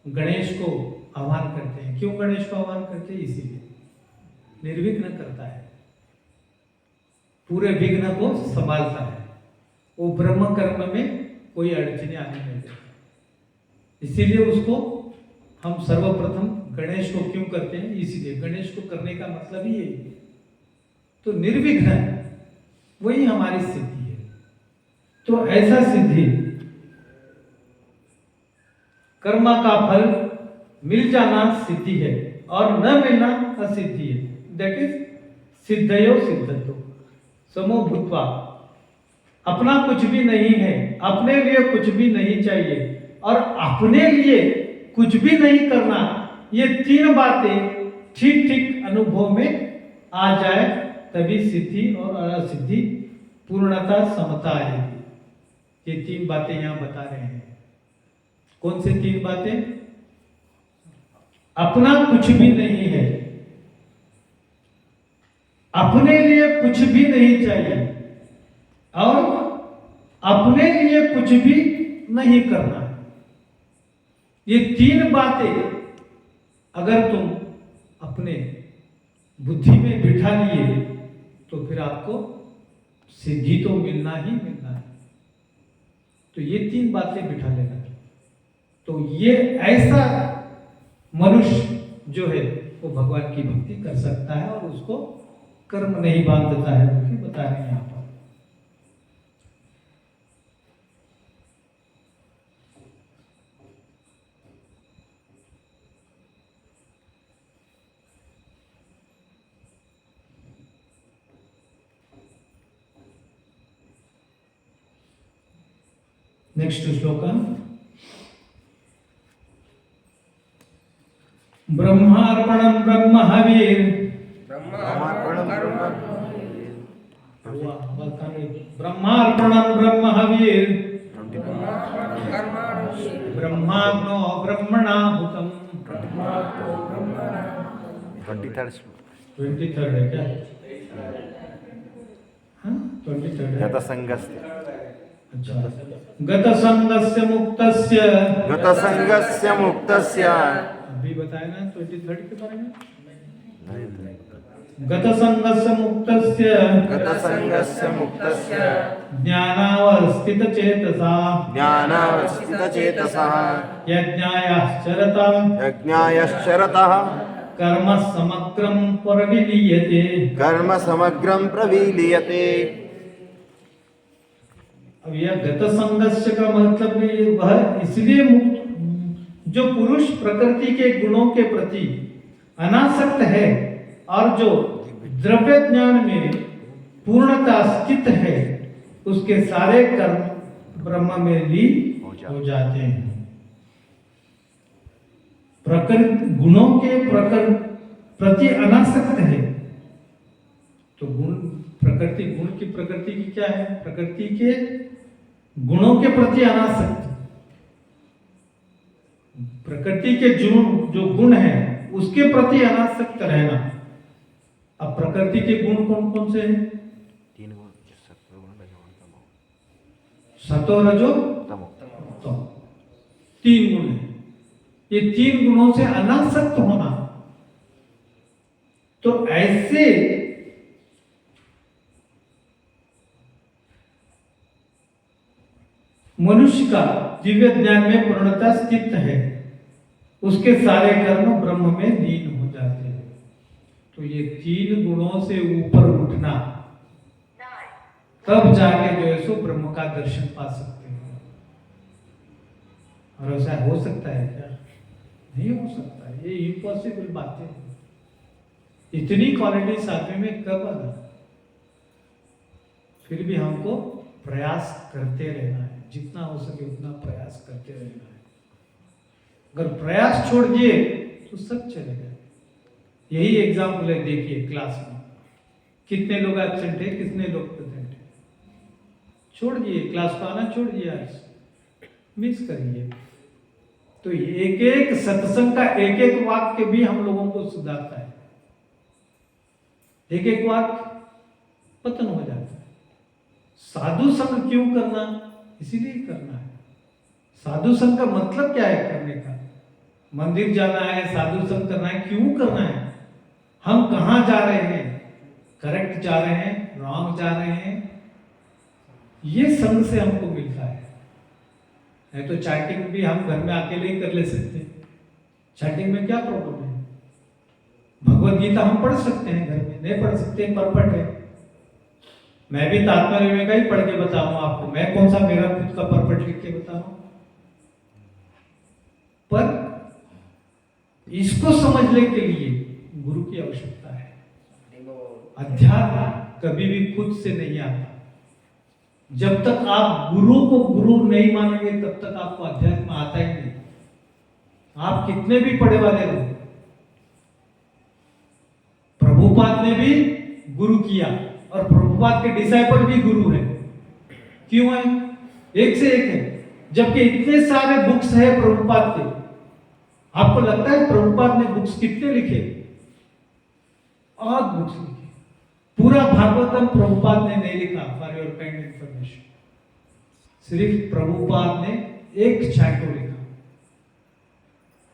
गणेश को आह्वान करते हैं। क्यों गणेश को आह्वान करते हैं? इसीलिए निर्विघ्न करता है, पूरे विघ्न को संभालता है, वो ब्रह्म कर्म में कोई अड़चने आने नहीं देता। इसीलिए उसको हम सर्वप्रथम गणेश को क्यों करते हैं? इसीलिए गणेश को करने का मतलब ही यही है। तो निर्विघ्न वही हमारी सिद्धि है। तो ऐसा सिद्धि कर्म का फल मिल जाना सिद्धि है और न मिलना असिद्धि है। दैट इज सिद्धयो सिद्धतो समो भूत्वा। अपना कुछ भी नहीं है, अपने लिए कुछ भी नहीं चाहिए और अपने लिए कुछ भी नहीं करना, ये तीन बातें ठीक ठीक अनुभव में आ जाए तभी सिद्धि और असिद्धि पूर्णता समता आएगी। ये तीन बातें यहां बता रहे हैं। कौन से तीन बातें? अपना कुछ भी नहीं है, अपने लिए कुछ भी नहीं चाहिए और अपने लिए कुछ भी नहीं करना है। ये तीन बातें अगर तुम अपने बुद्धि में बिठा लिए तो फिर आपको सिद्धि तो मिलना ही मिलना है। तो ये तीन बातें बिठा लेना। तो ये ऐसा मनुष्य जो है वो भगवान की भक्ति कर सकता है और उसको कर्म नहीं बांधता है, क्योंकि बता रहे हैं यहाँ पर। नेक्स्ट श्लोक, ब्रह्मार्पणं ब्रह्म हविर्, ब्रह्मार्पणं ब्रह्म हविर्, ब्रह्माग्नो ब्रह्मणाहुतम्। 23rd है क्या? हाँ 23rd है। अच्छा, गतसंगस्य मुक्तस्य, गतसंगस्य मुक्तस्य, अभी बताया ना 23rd के बारे में। गतसंगस्य मुक्तस्य, गतसंगस्य मुक्तस्य, ज्ञानावस्थितचेतसा, ज्ञानावस्थितचेतसः, यज्ञायाश्चरता, यज्ञायश्चरतः, कर्म समग्रं प्रविलीयते, कर्म समग्रं प्रविलीयते। अब यह गतसंगस्य का मतलब वह इसलिए मुक्त जो पुरुष प्रकृति के गुणों के प्रति अनासक्त है और जो द्रव्य ज्ञान में पूर्णता स्थित है, उसके सारे कर्म ब्रह्म में लीन हो जाते हैं। प्रकृति गुणों के प्रति अनासक्त है तो गुण प्रकृति, गुण की प्रकृति की क्या है? प्रकृति के गुणों के प्रति अनासक्त, प्रकृति के जो गुण है उसके प्रति अनासक्त रहना। अब प्रकृति के गुण कौन कौन से हैं? सतो रजो तमो, तीन गुण है। ये तीन गुणों से अनासक्त होना, तो ऐसे मनुष्य का दिव्य ज्ञान में पूर्णता स्थित है, उसके सारे कर्म ब्रह्म में लीन हो जाते हैं। तो ये तीन गुणों से ऊपर उठना, तब जाके जो है सो ब्रह्म का दर्शन पा सकते हैं। और ऐसा हो सकता है क्या? नहीं हो सकता, ये इम्पॉसिबल बातें हैं। इतनी क्वालिटी आदमी में कब आना? फिर भी हमको प्रयास करते रहना है। जितना हो सके उतना प्रयास करते रहना है। अगर प्रयास छोड़ दिए तो सब चलेगा। यही एग्जाम्पल है, देखिए क्लास में कितने लोग एब्सेंट है, कितने लोग प्रेजेंट है। छोड़ दिए क्लास को आना, छोड़ दिया, मिस करिए। तो एक एक सत्संग का एक एक वाक्य भी हम लोगों को सुधारता है। एक एक वाक्य पतन हो जाता है। साधु संग क्यों करना? इसीलिए करना है। साधु संग का मतलब क्या है करने का? मंदिर जाना है, साधु संग करना है, क्यों करना है? हम कहां जा रहे हैं? करेक्ट जा रहे हैं, रॉन्ग जा रहे हैं? ये संग से हमको मिलता है। नहीं तो चैटिंग भी हम घर में अकेले ही कर ले सकते हैं। चैटिंग में क्या प्रॉब्लम है? भगवत गीता हम पढ़ सकते हैं घर में, नहीं पढ़ सकते परपट है। मैं भी तात्पर्य का ही पढ़ के बताऊं आपको, मैं कौन सा मेरा खुद का परपट लिख के बताऊं? पर इसको समझने के लिए गुरु की आवश्यकता है। अध्यात्म कभी भी खुद से नहीं आता। जब तक आप गुरु को गुरु नहीं मानेंगे तब तक आपको अध्यात्म आता ही नहीं। आप कितने भी पढ़े वाले हो, प्रभुपाद ने भी गुरु किया और प्रभुपाद के डिसाइपल भी गुरु है। क्यों है? एक से एक है, जबकि इतने सारे बुक्स है प्रभुपाद के। आपको लगता है प्रभुपाद ने बुक्स कितने लिखे? 8 बुक्स लिखे। पूरा भागवतम प्रभुपाद ने नहीं लिखा। फॉर योर काइंड इंफॉर्मेशन, सिर्फ प्रभुपाद ने एक चैप्टर लिखा,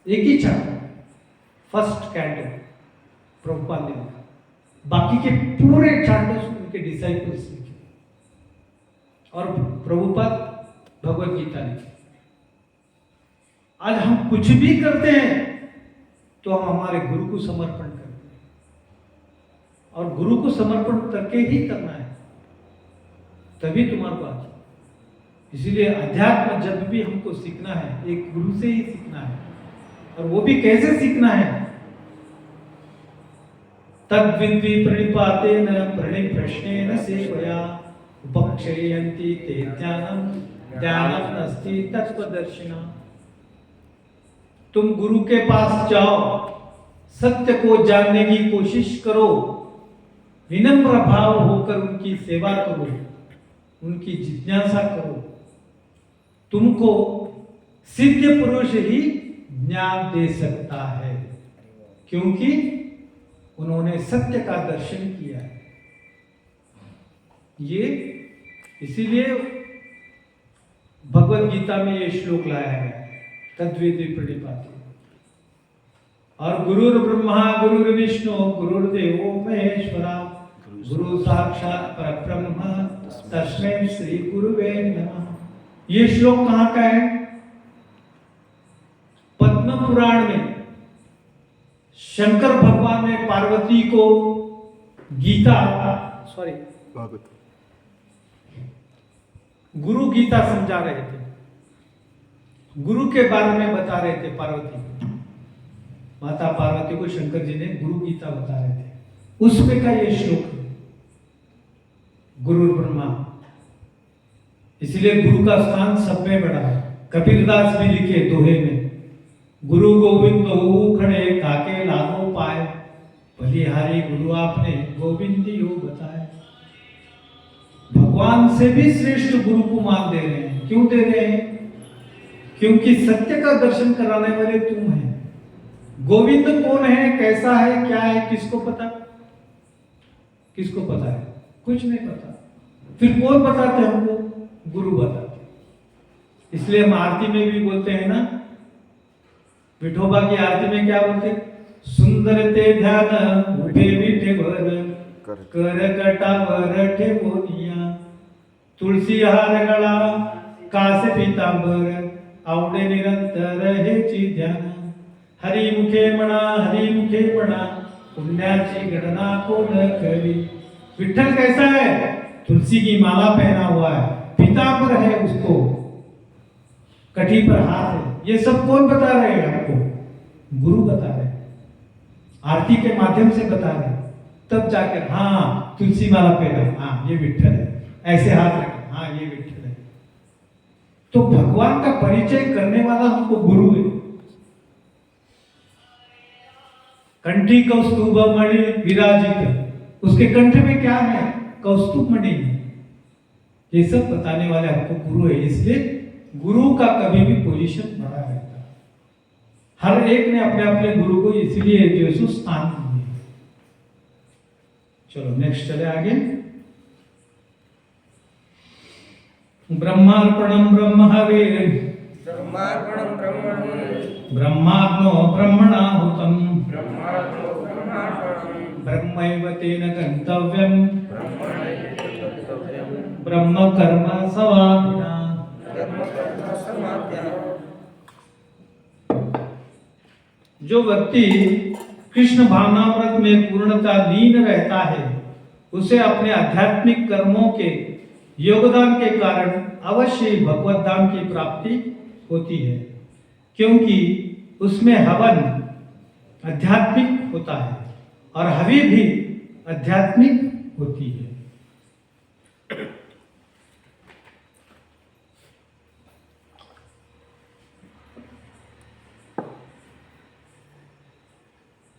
एक ही चैप्टर, फर्स्ट कैंटो प्रभुपाद ने लिखा। बाकी के पूरे चैप्टर्स उनके डिसाइपल्स लिखे और प्रभुपाद भगवत गीता लिखी। आज हम कुछ भी करते हैं तो हम हमारे गुरु को समर्पण करते हैं, और गुरु को समर्पण करके ही करना है, तभी तुम्हारे को आता। इसीलिए अध्यात्म जब भी हमको सीखना है, एक गुरु से ही सीखना है। और वो भी कैसे सीखना है? तद्विद्वि प्रणिपातेन प्रणिप्रश्नेन सेवया उपक्षयन्ति ते ज्ञानम ज्ञानम अस्ति तत्त्वदर्शिना। तुम गुरु के पास जाओ, सत्य को जानने की कोशिश करो, विनम्र भाव होकर उनकी सेवा करो, उनकी जिज्ञासा करो। तुमको सिद्ध पुरुष ही ज्ञान दे सकता है, क्योंकि उन्होंने सत्य का दर्शन किया है। ये इसीलिए भगवत गीता में ये श्लोक लाया है, तद्विद्वि प्रणिपातेन। और गुरुर् ब्रह्मा गुरुर्विष्णु गुरुर्देवो महेश्वरा गुरु साक्षात परब्रह्म तस्मै श्री गुरुवे नमः। ये श्लोक कहां का है? पद्म पुराण में शंकर भगवान ने पार्वती को गुरु गीता समझा रहे थे, गुरु के बारे में बता रहे थे पार्वती को। माता पार्वती को शंकर जी ने गुरु गीता बता रहे थे, उसमें का ये श्लोक है, गुरु ब्रह्मा। इसलिए गुरु का स्थान सब में बड़ा है। कबीरदास भी लिखे दोहे में, गुरु गोविंद हो खड़े काके लागो पाए, बलिहारी गुरु आपने गोविंद यो बताए। भगवान से भी श्रेष्ठ गुरु को मान दे रहे हैं। क्यों दे रहे हैं? क्योंकि सत्य का दर्शन कराने वाले तुम हैं। गोविंद कौन है, कैसा है, क्या है, किसको पता? किसको पता है? कुछ नहीं पता। फिर कौन बताते हमको? गुरु बताते। इसलिए हम आरती में भी बोलते हैं ना, विठोबा की आरती में क्या बोलते? सुंदर ते ध्यान उठे विठे वर कर कटावर ठेवोनिया, तुळसी हार गळा कासे पीतांबर आवडे निरंतर हेची ध्यान, हरिमुखे म्हणा पुण्याची गणना कोण करी। विठ्ठल कैसा है? तुलसी की माला पहना हुआ है, पीतांबर है, उसको कटी पर हाथ है। ये सब कौन बता रहे हैं आपको? गुरु बता रहे हैं, आरती के माध्यम से बता रहे हैं। तब जाकर हाँ तुलसी माला पहना, हाँ ये विठ्ठल है, ऐसे हाथ रखे, हाँ ये विठ्ठल है। तो भगवान का परिचय करने वाला हमको गुरु है। कंठी कौस्तुभ मणि विराजित, उसके कंठ में क्या है? कौस्तुभ मणि है। ये सब बताने वाले हमको गुरु है। इसलिए गुरु का कभी भी पोजीशन बड़ा रहता है। हर एक ने अपने अपने गुरु को इसलिए जो सो स्थान दिए। चलो नेक्स्ट चले आगे। ब्रह्मार्पणम ब्रह्म हवे, ब्रह्मार्पणं ब्रह्मणं ब्रह्माग्नो ब्रह्मणाहुतम, ब्रह्मार्पणं ब्रह्मार्पणं ब्रह्मैव तेन गन्तव्यम्, ब्रह्मणैवेतद्गन्तव्यं ब्रह्म कर्म समाधिना। कर्म समाध्या। जो व्यक्ति कृष्ण भावनामृत में पूर्णता लीन रहता है, उसे अपने आध्यात्मिक कर्मों के योगदान के कारण अवश्य ही भगवत धाम की प्राप्ति होती है, क्योंकि उसमें हवन आध्यात्मिक होता है और हवि भी आध्यात्मिक होती है।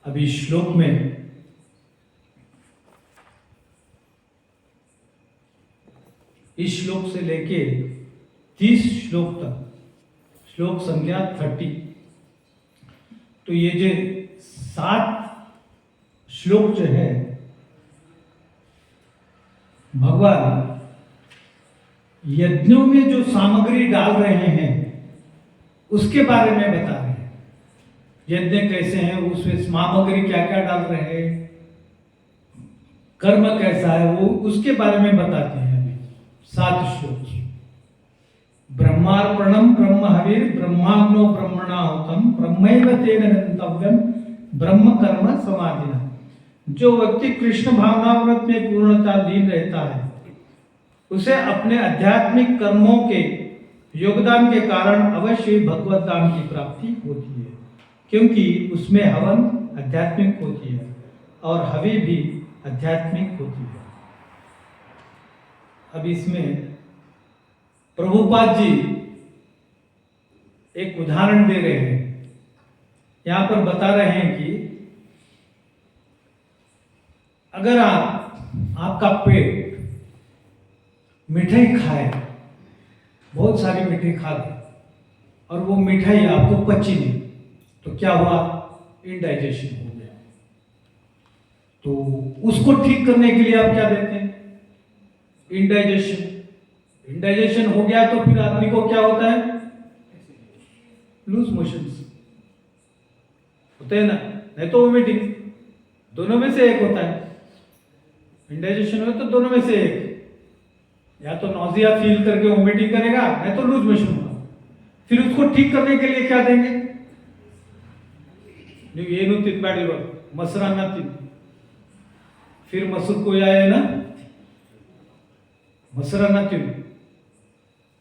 अभी श्लोक में इस श्लोक से लेके 30 श्लोक तक, श्लोक संख्या 30, तो ये जो 7 श्लोक जो है भगवान यज्ञों में जो सामग्री डाल रहे हैं उसके बारे में बता रहे हैं। यज्ञ कैसे हैं, उसमें सामग्री क्या क्या डाल रहे हैं, कर्म कैसा है, वो उसके बारे में बताते हैं। 7 श्लोक। ब्रह्मार्पणम ब्रह्म हविर ब्रह्माग्नो ब्रह्मणाहुतम ब्रह्मैव तेन गन्तव्यम ब्रह्म कर्म समाधिना। जो व्यक्ति कृष्ण भावनामृत में पूर्णता लीन रहता है, उसे अपने आध्यात्मिक कर्मों के योगदान के कारण अवश्य भगवत धाम की प्राप्ति होती है, क्योंकि उसमें हवन आध्यात्मिक होती है और हवि भी आध्यात्मिक होती है। अब इसमें प्रभुपाद जी एक उदाहरण दे रहे हैं। यहां पर बता रहे हैं कि अगर आपका पेट मिठाई खाए, बहुत सारी मिठाई खा गए और वो मिठाई आपको पची नहीं, तो क्या हुआ? इनडाइजेशन हो गया। तो उसको ठीक करने के लिए आप क्या देते हैं? इनडाइजेशन। इनडाइजेशन हो गया तो फिर आदमी को क्या होता है? लूज मोशंस होते हैं ना, नहीं तो वोमिटिंग, दोनों में से एक होता है। इंडाइजेशन हो तो दोनों में से एक, या तो नॉजिया फील करके वोमिटिंग करेगा, नहीं तो लूज मोशन होगा। फिर उसको ठीक करने के लिए क्या देंगे? ಏನು ತಿನ್ಬೇಡಿರೋ ಮೊಸರನ್ನ ತಿನ್ನಿ, फिर मसूर को आए ना मसराना तिन,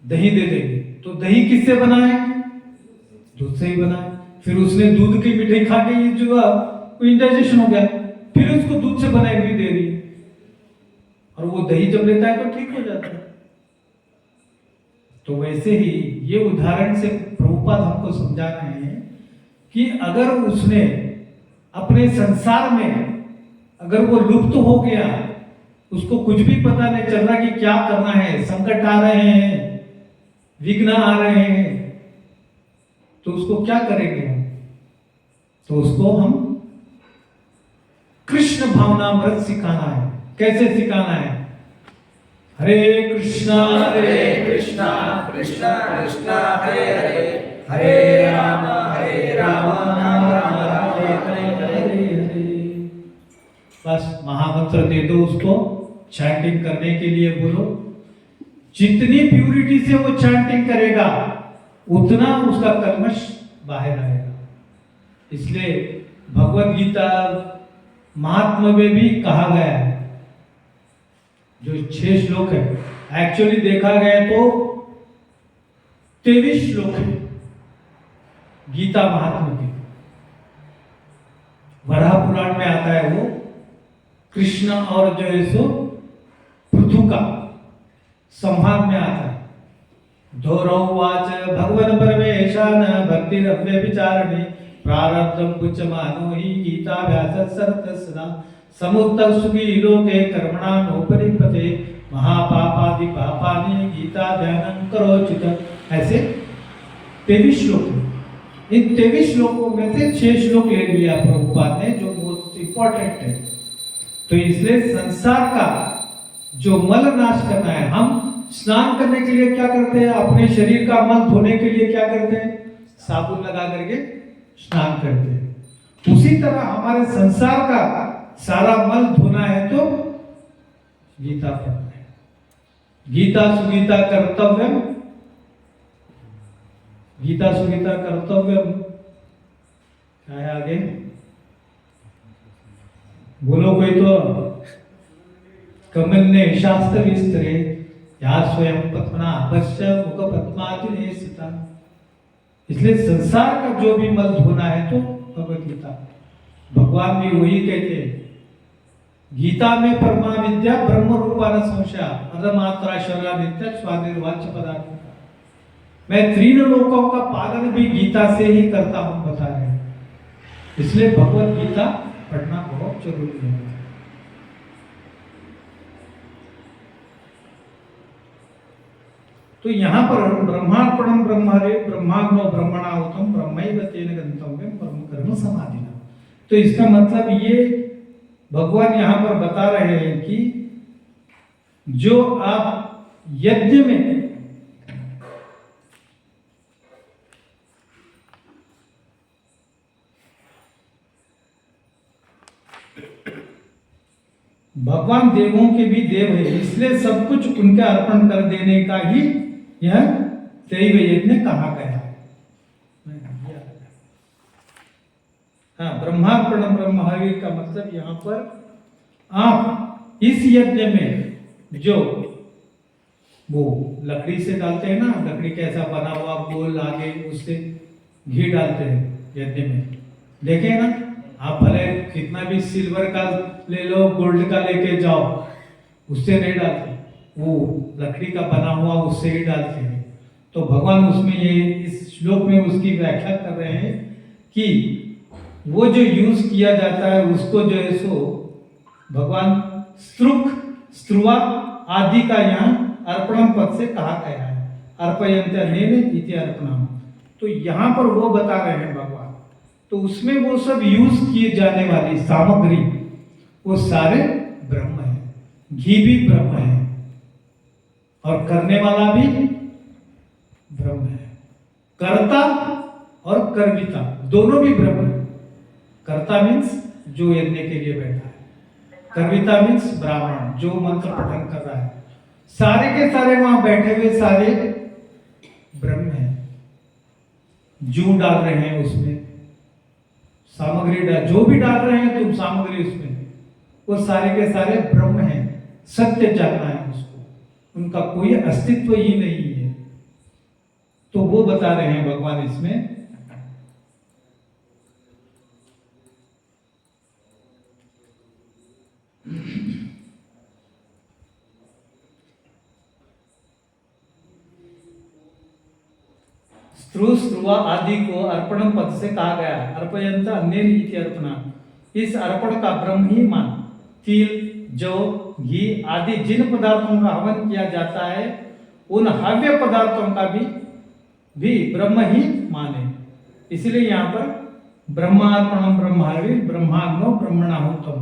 दही दे देंगे। तो दही किससे बना है? दूध से ही बना है। फिर उसने दूध की मिठाई खा के ये जो इंडाइजेशन हो गया, फिर उसको दूध से बनाई हुई दे रही है और वो दही जब लेता है तो ठीक हो जाता है। तो वैसे ही ये उदाहरण से प्रभुपाद हमको समझा रहे हैं कि अगर उसने अपने संसार में अगर वो लुप्त हो गया, उसको कुछ भी पता नहीं चल रहा कि क्या करना है, संकट आ रहे हैं, विघ्न आ रहे हैं, तो उसको क्या करेंगे हम? तो उसको हम कृष्ण भावनामृत सिखाना है। कैसे सिखाना है? हरे कृष्णा कृष्णा कृष्णा कृष्णा हरे हरे, हरे राम राम राम हरे हरे। बस महामंत्र दे दो उसको, चैंटिंग करने के लिए बोलो। जितनी प्यूरिटी से वो चैंटिंग करेगा उतना उसका कल्मश बाहर आएगा। इसलिए भगवत गीता महात्मा में भी कहा गया है, जो 6 श्लोक है, एक्चुअली देखा गया तो 23 श्लोक है गीता महात्मा के। वराह पुराण में आता है वो कृष्ण और जो है सो पृथु का संवाद में आता है। धोरोवाच भगवन् परमेशान भक्तिरव्यभिचारिणी प्रारब्धं पुच्छमानो हि गीताभ्यासस्सर्तसदा समुत्तः सुखी लोके कर्मणा नोपरिपते महापापादि पापानि गीता ध्यानं करोचित। ऐसे 23 श्लोक हैं। इन 23 श्लोकों में से 6 श्लोक ले लिया प्रभुपाद ने जो बहुत इंपॉर्टेंट है। तो इसलिए संसार का जो मल नाश करना है, हम स्नान करने के लिए क्या करते हैं, अपने शरीर का मल धोने के लिए क्या करते हैं, साबुन लगा करके स्नान करते हैं। उसी तरह हमारे संसार का सारा मल धोना है तो गीता पढ़ना है। गीता सुगीता कर्तव्यम, गीता सुगीता कर्तव्यम क्या है आगे बोलो कोई तो। कमन्ने शास्त्र विस्तरे या स्वयं पद्मना अवश्य मुख पद्माति स्थिता। इसलिए संसार का जो भी मल धोना है तो भगवत गीता। भगवान भी वही कहते हैं गीता में परमा विद्या ब्रह्म रूपान संशय अधमात्रा शरा नित्य स्वादिर्वाच्य पदार्थ। मैं तीन लोकों का पालन भी गीता से ही करता हूं बता रहे हैं। इसलिए भगवत गीता पढ़ना बहुत जरूरी है। तो यहाँ पर ब्रह्मार्पणम ब्रह्मरे ब्रह्माग्नो ब्रह्मणाहुतम ब्रह्मैव तेन गंतव्यम ब्रह्म कर्म समाधिना। तो इसका मतलब ये भगवान यहाँ पर बता रहे हैं कि जो आप यज्ञ में भगवान देवों के भी देव है, इसलिए सब कुछ उनके अर्पण कर देने का ही यह दैव यज्ञ कहा गया है। हाँ, ब्रह्मार्पण ब्रह्म हवि का मतलब यहाँ पर आप इस यज्ञ में जो वो लकड़ी से डालते हैं ना, लकड़ी कैसा बना हुआ गोल आगे उससे घी डालते हैं यज्ञ में, देखे ना आप। भले कितना भी सिल्वर का ले लो, गोल्ड का लेके जाओ, उससे नहीं डालते, वो लकड़ी का बना हुआ उससे ही डालते हैं। तो भगवान उसमें ये इस श्लोक में उसकी व्याख्या कर रहे हैं कि वो जो यूज किया जाता है उसको जो है सो भगवान स्त्रुक स्त्रुवा आदि का यहाँ अर्पणम पद से कहा गया है। अर्पयन्त अनेन इति अर्पणम। तो यहाँ पर वो बता रहे हैं भगवान। तो उसमें वो सब यूज किए जाने वाली सामग्री वो सारे ब्रह्म है। घी भी ब्रह्म है और करने वाला भी ब्रह्म है। कर्ता और कर्मिता दोनों भी ब्रह्म है। कर्ता मीन्स जो यज्ञ के लिए बैठा है, कर्मिता मीन्स ब्राह्मण जो मंत्र पठन कर रहा है। सारे के सारे वहां बैठे हुए सारे ब्रह्म है। जू डाल रहे हैं उसमें सामग्री डाल, जो भी डाल रहे हैं तुम सामग्री उसमें, वो सारे के सारे ब्रह्म हैं। सत्य जानना है उसको, उनका कोई अस्तित्व ही नहीं है। तो वो बता रहे हैं भगवान इसमें। स्त्रु स्त्रुवा आदि को अर्पणम पद से कहा गया। अर्पयंत अन्य इति अर्पणा। इस अर्पण का ब्रह्म ही मान। तिल जौ घी आदि जिन पदार्थों का हवन किया जाता है उन हव्य पदार्थों का भी ब्रह्म ही माने। इसलिए यहाँ पर ब्रह्मार्पणम ब्रह्मार्वी ब्रह्माग्नो ब्रह्मणाहुतम।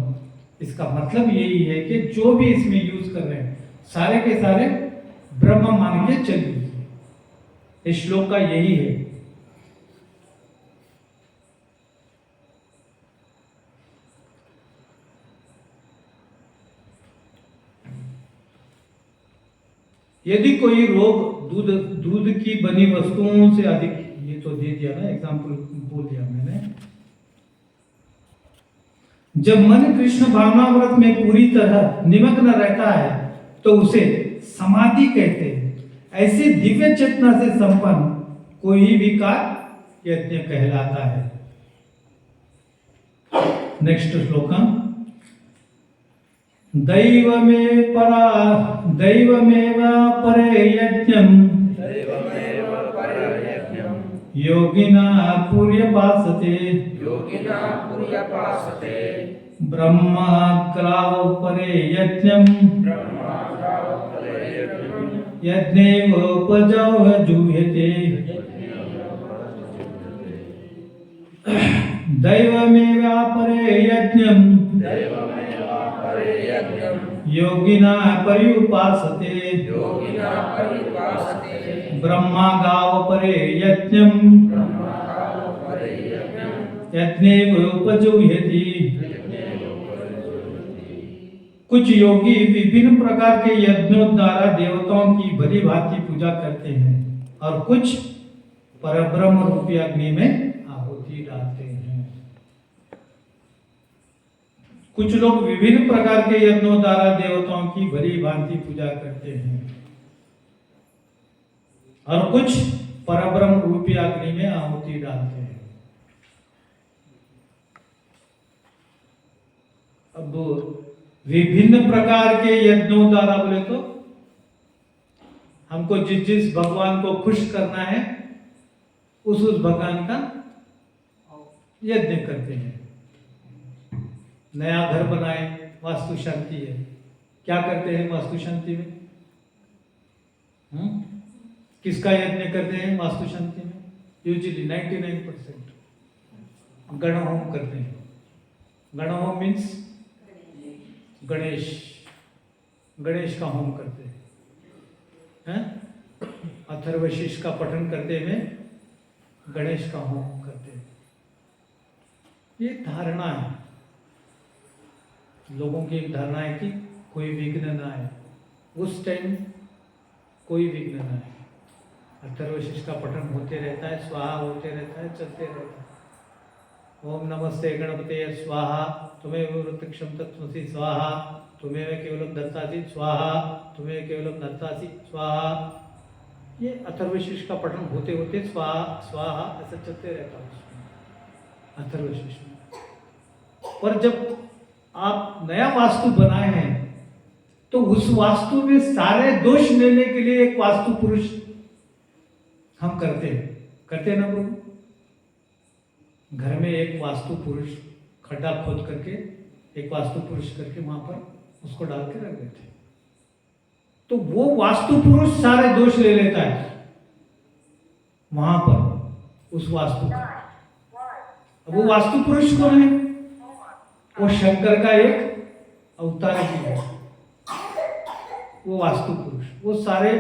इसका मतलब यही है कि जो भी इसमें यूज कर रहे हैं सारे के सारे ब्रह्म मान के चलिए। इस श्लोक का यही है। यदि कोई रोग दूध की बनी वस्तुओं से अधिक, ये तो दे दिया ना, एग्जाम्पल बोल दिया मैंने। जब मन कृष्ण भावनाव्रत में पूरी तरह निमग्न रहता है तो उसे समाधि कहते हैं। ऐसे दिव्य चेतना से संपन्न कोई भी कार्य यज्ञ कहलाता है। नेक्स्ट श्लोक। दैवमेव परे यज्ञम् देवमेव परयज्ञम् योगिना पर्यपासते योगिना पर्यपासते ब्रह्माग्रावपरे यज्ञम् ब्रह्माग्रावपरयज्ञम् यज्ञेवोपजूयते दैवमेवापरे यज्ञम् देवमेवापरयज्ञम् योगिना पर्युपासते योगिना पर्युपासते ब्रह्मागावपरे यज्ञम् ब्रह्माग्रावपरयज्ञम् यज्ञेवोपजूयते। कुछ योगी विभिन्न प्रकार के यज्ञों द्वारा देवताओं की भली भांति पूजा करते हैं और कुछ परब्रह्म रूपी अग्नि में आहुति डालते हैं। कुछ लोग विभिन्न प्रकार के यज्ञों द्वारा देवताओं की भली भांति पूजा करते हैं और कुछ परब्रह्म रूपी अग्नि में आहुति डालते हैं। अब विभिन्न प्रकार के यज्ञों द्वारा बोले तो हमको जिस जिस भगवान को खुश करना है उस भगवान का यज्ञ करते हैं। नया घर बनाए, वास्तु शांति है, क्या करते हैं वास्तु शांति में? किसका यज्ञ करते हैं वास्तु शांति में? यूजुअली 99% गण होम करते हैं। गण होम मीन्स गणेश का होम करते हैं। अथर्वशीष का पठन करते हुए गणेश का होम करते हैं। ये धारणा है, लोगों की एक धारणा है कि कोई विघ्न ना आए, उस टाइम कोई विघ्न ना आए। अथर्वशीष का पठन होते रहता है, स्वाहा होते रहता है, चलते रहता है। ओम नमस्ते गणपते स्वाहा, तुम्हें वृत्तक्षम तत्वसी स्वाहा, तुम्हें केवलम दत्तासी स्वाहा, तुम्हें केवलम दत्तासी स्वाहा। ये अथर्वशीष का पठन होते होते स्वाहा स्वाहा ऐसा चलते रहता है अथर्वशीष में। पर जब आप नया वास्तु बनाए हैं तो उस वास्तु में सारे दोष लेने के लिए एक वास्तु पुरुष हम करते हैं ना प्रभु? घर में एक वास्तु पुरुष खड्डा खोद करके एक वास्तु पुरुष करके वहां पर उसको डाल के रख देते, तो वो वास्तु पुरुष सारे दोष ले लेता है वहां पर उस वास्तु का। अब वो वास्तु पुरुष कौन है? वो शंकर का एक अवतार भी है। वो वास्तु पुरुष वो सारे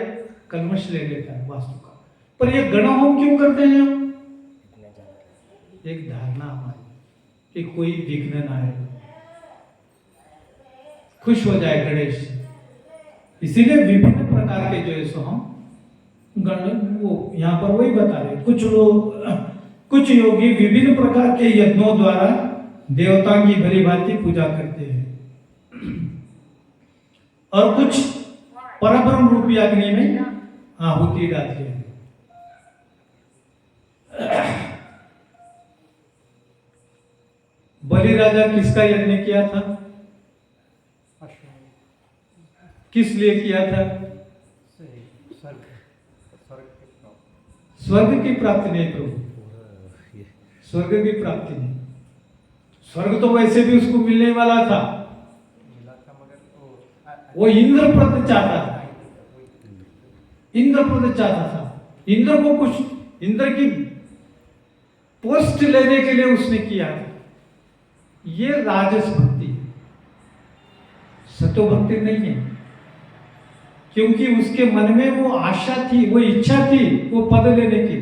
कलमश ले लेता है वास्तु का। पर ये गण होम क्यों करते हैं हम? एक धारणा हमारी कि कोई विघ्न ना आए, खुश हो जाए गणेश। इसीलिए विभिन्न प्रकार के जो है सो हम वो यहाँ पर वही बता रहे। कुछ योगी विभिन्न प्रकार के यज्ञों द्वारा देवता की भली भांति पूजा करते हैं और कुछ परब्रह्म रूपी अग्नि में आहुति डालते हैं। बलि राजा किसका यज्ञ किया था? किस लिए किया था? स्वर्ग की प्राप्ति नहीं प्रभु, स्वर्ग की प्राप्ति नहीं। स्वर्ग तो वैसे भी उसको मिलने वाला था, वो इंद्रप्रद चाहता था। इंद्रप्रद चाहता था, इंद्र को कुछ इंद्र की पोस्ट लेने के लिए उसने किया था। ये राजस भक्ति, सतो भक्ति नहीं है, क्योंकि उसके मन में वो आशा थी, वो इच्छा थी वो पद लेने की।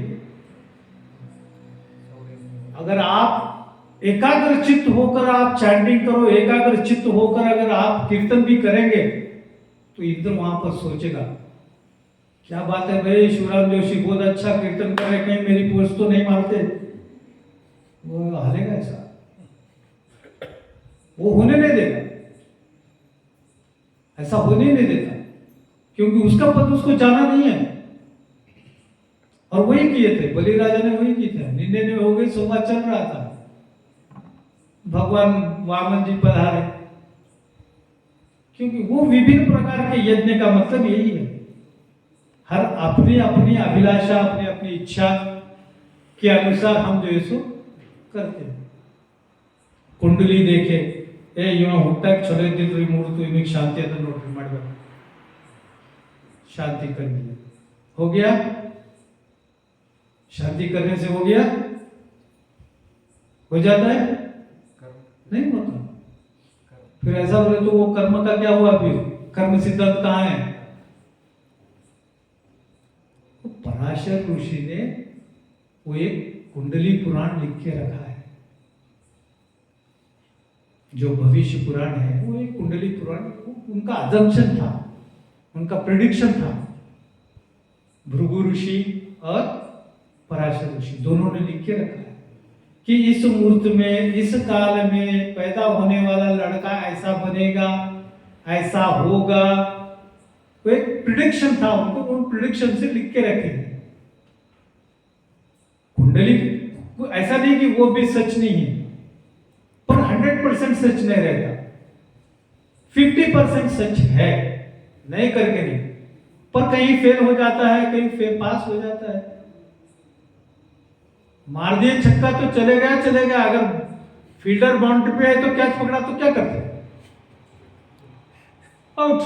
अगर आप एकाग्र चित्त होकर आप चैंटिंग करो, एकाग्र चित्त होकर अगर आप कीर्तन भी करेंगे तो इंद्र वहां पर सोचेगा क्या बात है भाई, शिवराम जोशी बहुत अच्छा कीर्तन कर रहे, कहीं मेरी पोस्ट तो नहीं मारते। वो हालेगा ऐसा, वो होने नहीं देगा, ऐसा होने नहीं देता, क्योंकि उसका पद उसको जाना नहीं है। और वही किए थे, बलि राजा ने वही किए थे। 99 हो गई, संवाद चल रहा था, भगवान वामन जी पधारे, क्योंकि वो विभिन्न प्रकार के यज्ञ का मतलब यही है। हर अपनी अपनी अभिलाषा अपनी अपनी इच्छा के अनुसार हम जो है सो करते हैं। कुंडली देखे ए इವ ಹುಟ್ಟಾಗ ಚಲೋ ಇದ್ದಿಲ್ರಿ ಮೂರ್ತು ಇನಿಗೆ ಶಾಂತಿ ಅಂತ ನೋಡ್ರಿ ಮಾಡಬೇಕು शांति कर दिया हो गया शांति करने से हो गया हो जाता है नहीं होता फिर ऐसा बोले तो वो कर्म का क्या हुआ फिर कर्म सिद्धांत कहाँ है तो पराशर ऋषि ने वो एक कुंडली पुराण लिख के रखा है जो भविष्य पुराण है वो एक कुंडली पुराण उनका अजम्पशन था उनका प्रेडिक्शन था भृगु ऋषि और पराशर ऋषि दोनों ने लिख के रखा है कि इस मुहूर्त में इस काल में पैदा होने वाला लड़का ऐसा बनेगा ऐसा होगा तो एक प्रिडिक्शन था उनको उन प्रिडिक्शन से लिख के रखे कुंडली ऐसा नहीं कि वो भी सच नहीं है पर 100% सच नहीं रहता 50% सच है नहीं करके नहीं पर कहीं फेल हो जाता है कहीं फेल पास हो जाता है मार दिए छक्का तो चलेगा अगर फील्डर बाउंड्री पे है तो कैच पकड़ा तो क्या करते आउट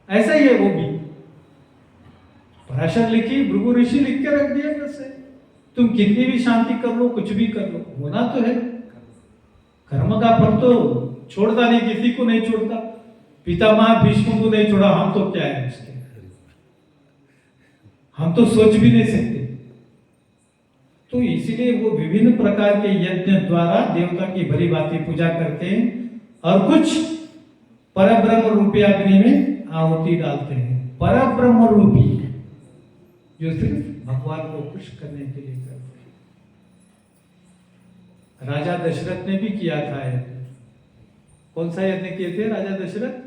ऐसा ही है वो भी पराशर लिखी भृगु ऋषि लिख के रख दिया जैसे तुम कितनी भी शांति कर लो कुछ भी कर लो होना तो है कर्म का फल तो छोड़ता नहीं किसी को नहीं छोड़ता पितामह भीष्म को नहीं छोड़ा हम तो क्या है उसके हम तो सोच भी नहीं सकते तो इसलिए वो विभिन्न प्रकार के यज्ञ द्वारा देवता की भली भांति पूजा करते हैं और कुछ परब्रह्म रूपी अग्नि में आहुति डालते हैं परब्रह्म रूपी जो सिर्फ भगवान को खुश करने के लिए करते हैं राजा दशरथ ने भी किया था यज्ञ कौन सा यज्ञ किए थे राजा दशरथ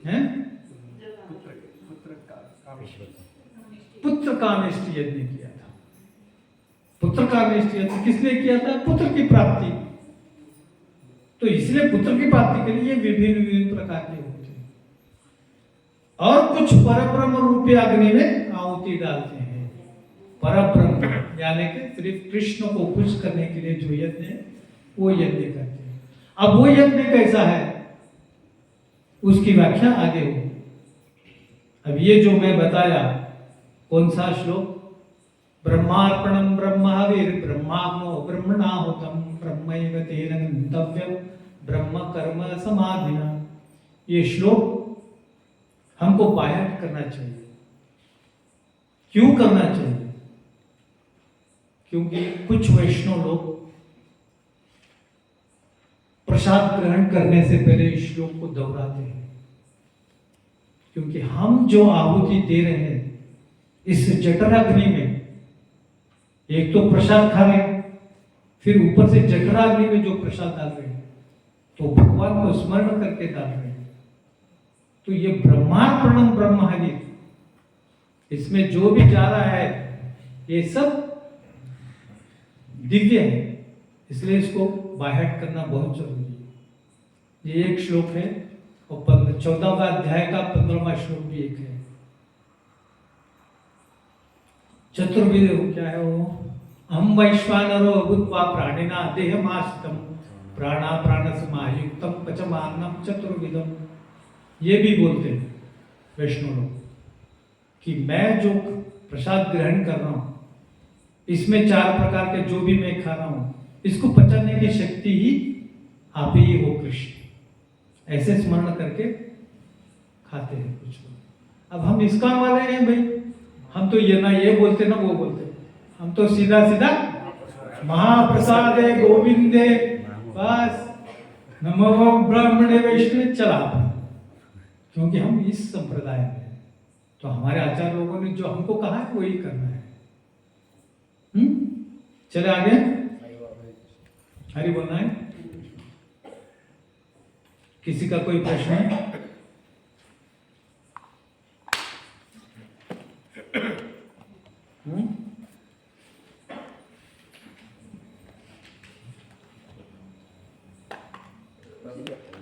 हैं पुत्र कामेष्टि यज्ञ किया था पुत्र कामेष्टि यज्ञ किसने किया था पुत्र की प्राप्ति तो इसलिए पुत्र की प्राप्ति के लिए विभिन्न प्रकार के होते हैं और कुछ परब्रह्म रूपी अग्नि में आहुति डालते हैं परब्रह्म यानी कि सिर्फ कृष्ण को खुश करने के लिए जो यज्ञ है वो यज्ञ करते हैं अब वो यज्ञ कैसा है उसकी व्याख्या आगे हो अब ये जो मैं बताया कौन सा श्लोक ब्रह्मार्पणम ब्रह्महविर ब्रह्माग्नो ब्रह्मणाहुतम ब्रह्मैव तेन गन्तव्यम ब्रह्म कर्म समाधिना ये श्लोक हमको पाठ करना चाहिए क्यों करना चाहिए क्योंकि कुछ वैष्णव लोग प्रसाद ग्रहण करने से पहले इस श्लोक को दोहराते हैं क्योंकि हम जो आहुति दे रहे हैं इस जठराग्नि में एक तो प्रसाद खा रहे हैं फिर ऊपर से जठराग्नि में जो प्रसाद डाल रहे हैं तो भगवान को स्मरण करके डाल रहे हैं तो ये ब्रह्मार्पणम ब्रह्महवि इसमें जो भी जा रहा है ये सब दिव्य है इसलिए इसको बाहर करना बहुत जरूरी है ये एक श्लोक है और 14वां अध्याय का 15वां श्लोक भी एक है चतुर्विध क्या है वो हम वैश्वानरो भूत्वा प्राणिना देहमाश्रितम प्राणा प्राण समायुक्तम पचमान्नम चतुर्विधम ये भी बोलते हैं वैष्णव लोग कि मैं जो प्रसाद ग्रहण कर रहा हूं इसमें 4 प्रकार के जो भी मैं खा रहा हूं इसको पचाने की शक्ति ही आप ही हो कृष्ण ऐसे स्मरण करके खाते हैं कुछ लोग अब हम इस्कॉन वाले हैं भाई हम तो ये ना ये बोलते ना वो बोलते हम तो सीधा सीधा महाप्रसाद है गोविंदे बस नमो ब्राह्मणे वैष्णव चला क्योंकि हम इस संप्रदाय में हैं तो हमारे आचार्य लोगों ने जो हमको कहा है वही करना है चले आगे हरि बोलना है किसी का कोई प्रश्न है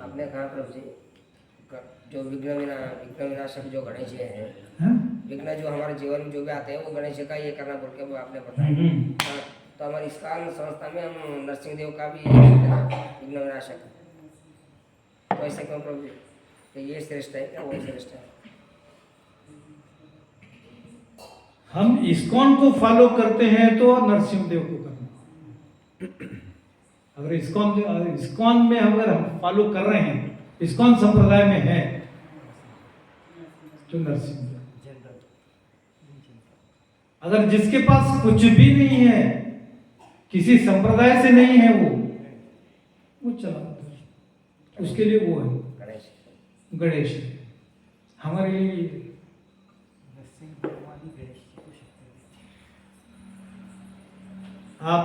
आपने कहा प्रभु जी जो विघ्न विनाशक जो गणेश है हाँ? विघ्न जो हमारे जीवन में जो भी आते हैं वो गणेश जी का ये करना बोल के वो आपने बताया। हाँ, तो हमारी इस्कॉन संस्था में हम नरसिंह देव का भी विघ्न विनाशक, तो ऐसे क्यों प्रभु जी? तो ये श्रेष्ठ है क्या वो श्रेष्ठ है? हम इस्कॉन को फॉलो करते हैं तो नरसिंह देव को करना। अगर इस्कॉन में अगर हम फॉलो कर रहे हैं, इस्कॉन संप्रदाय में है, तो नरसिंह देव। अगर जिसके पास कुछ भी नहीं है, किसी संप्रदाय से नहीं है, वो चला उसके लिए वो है गणेश। हमारे लिए आप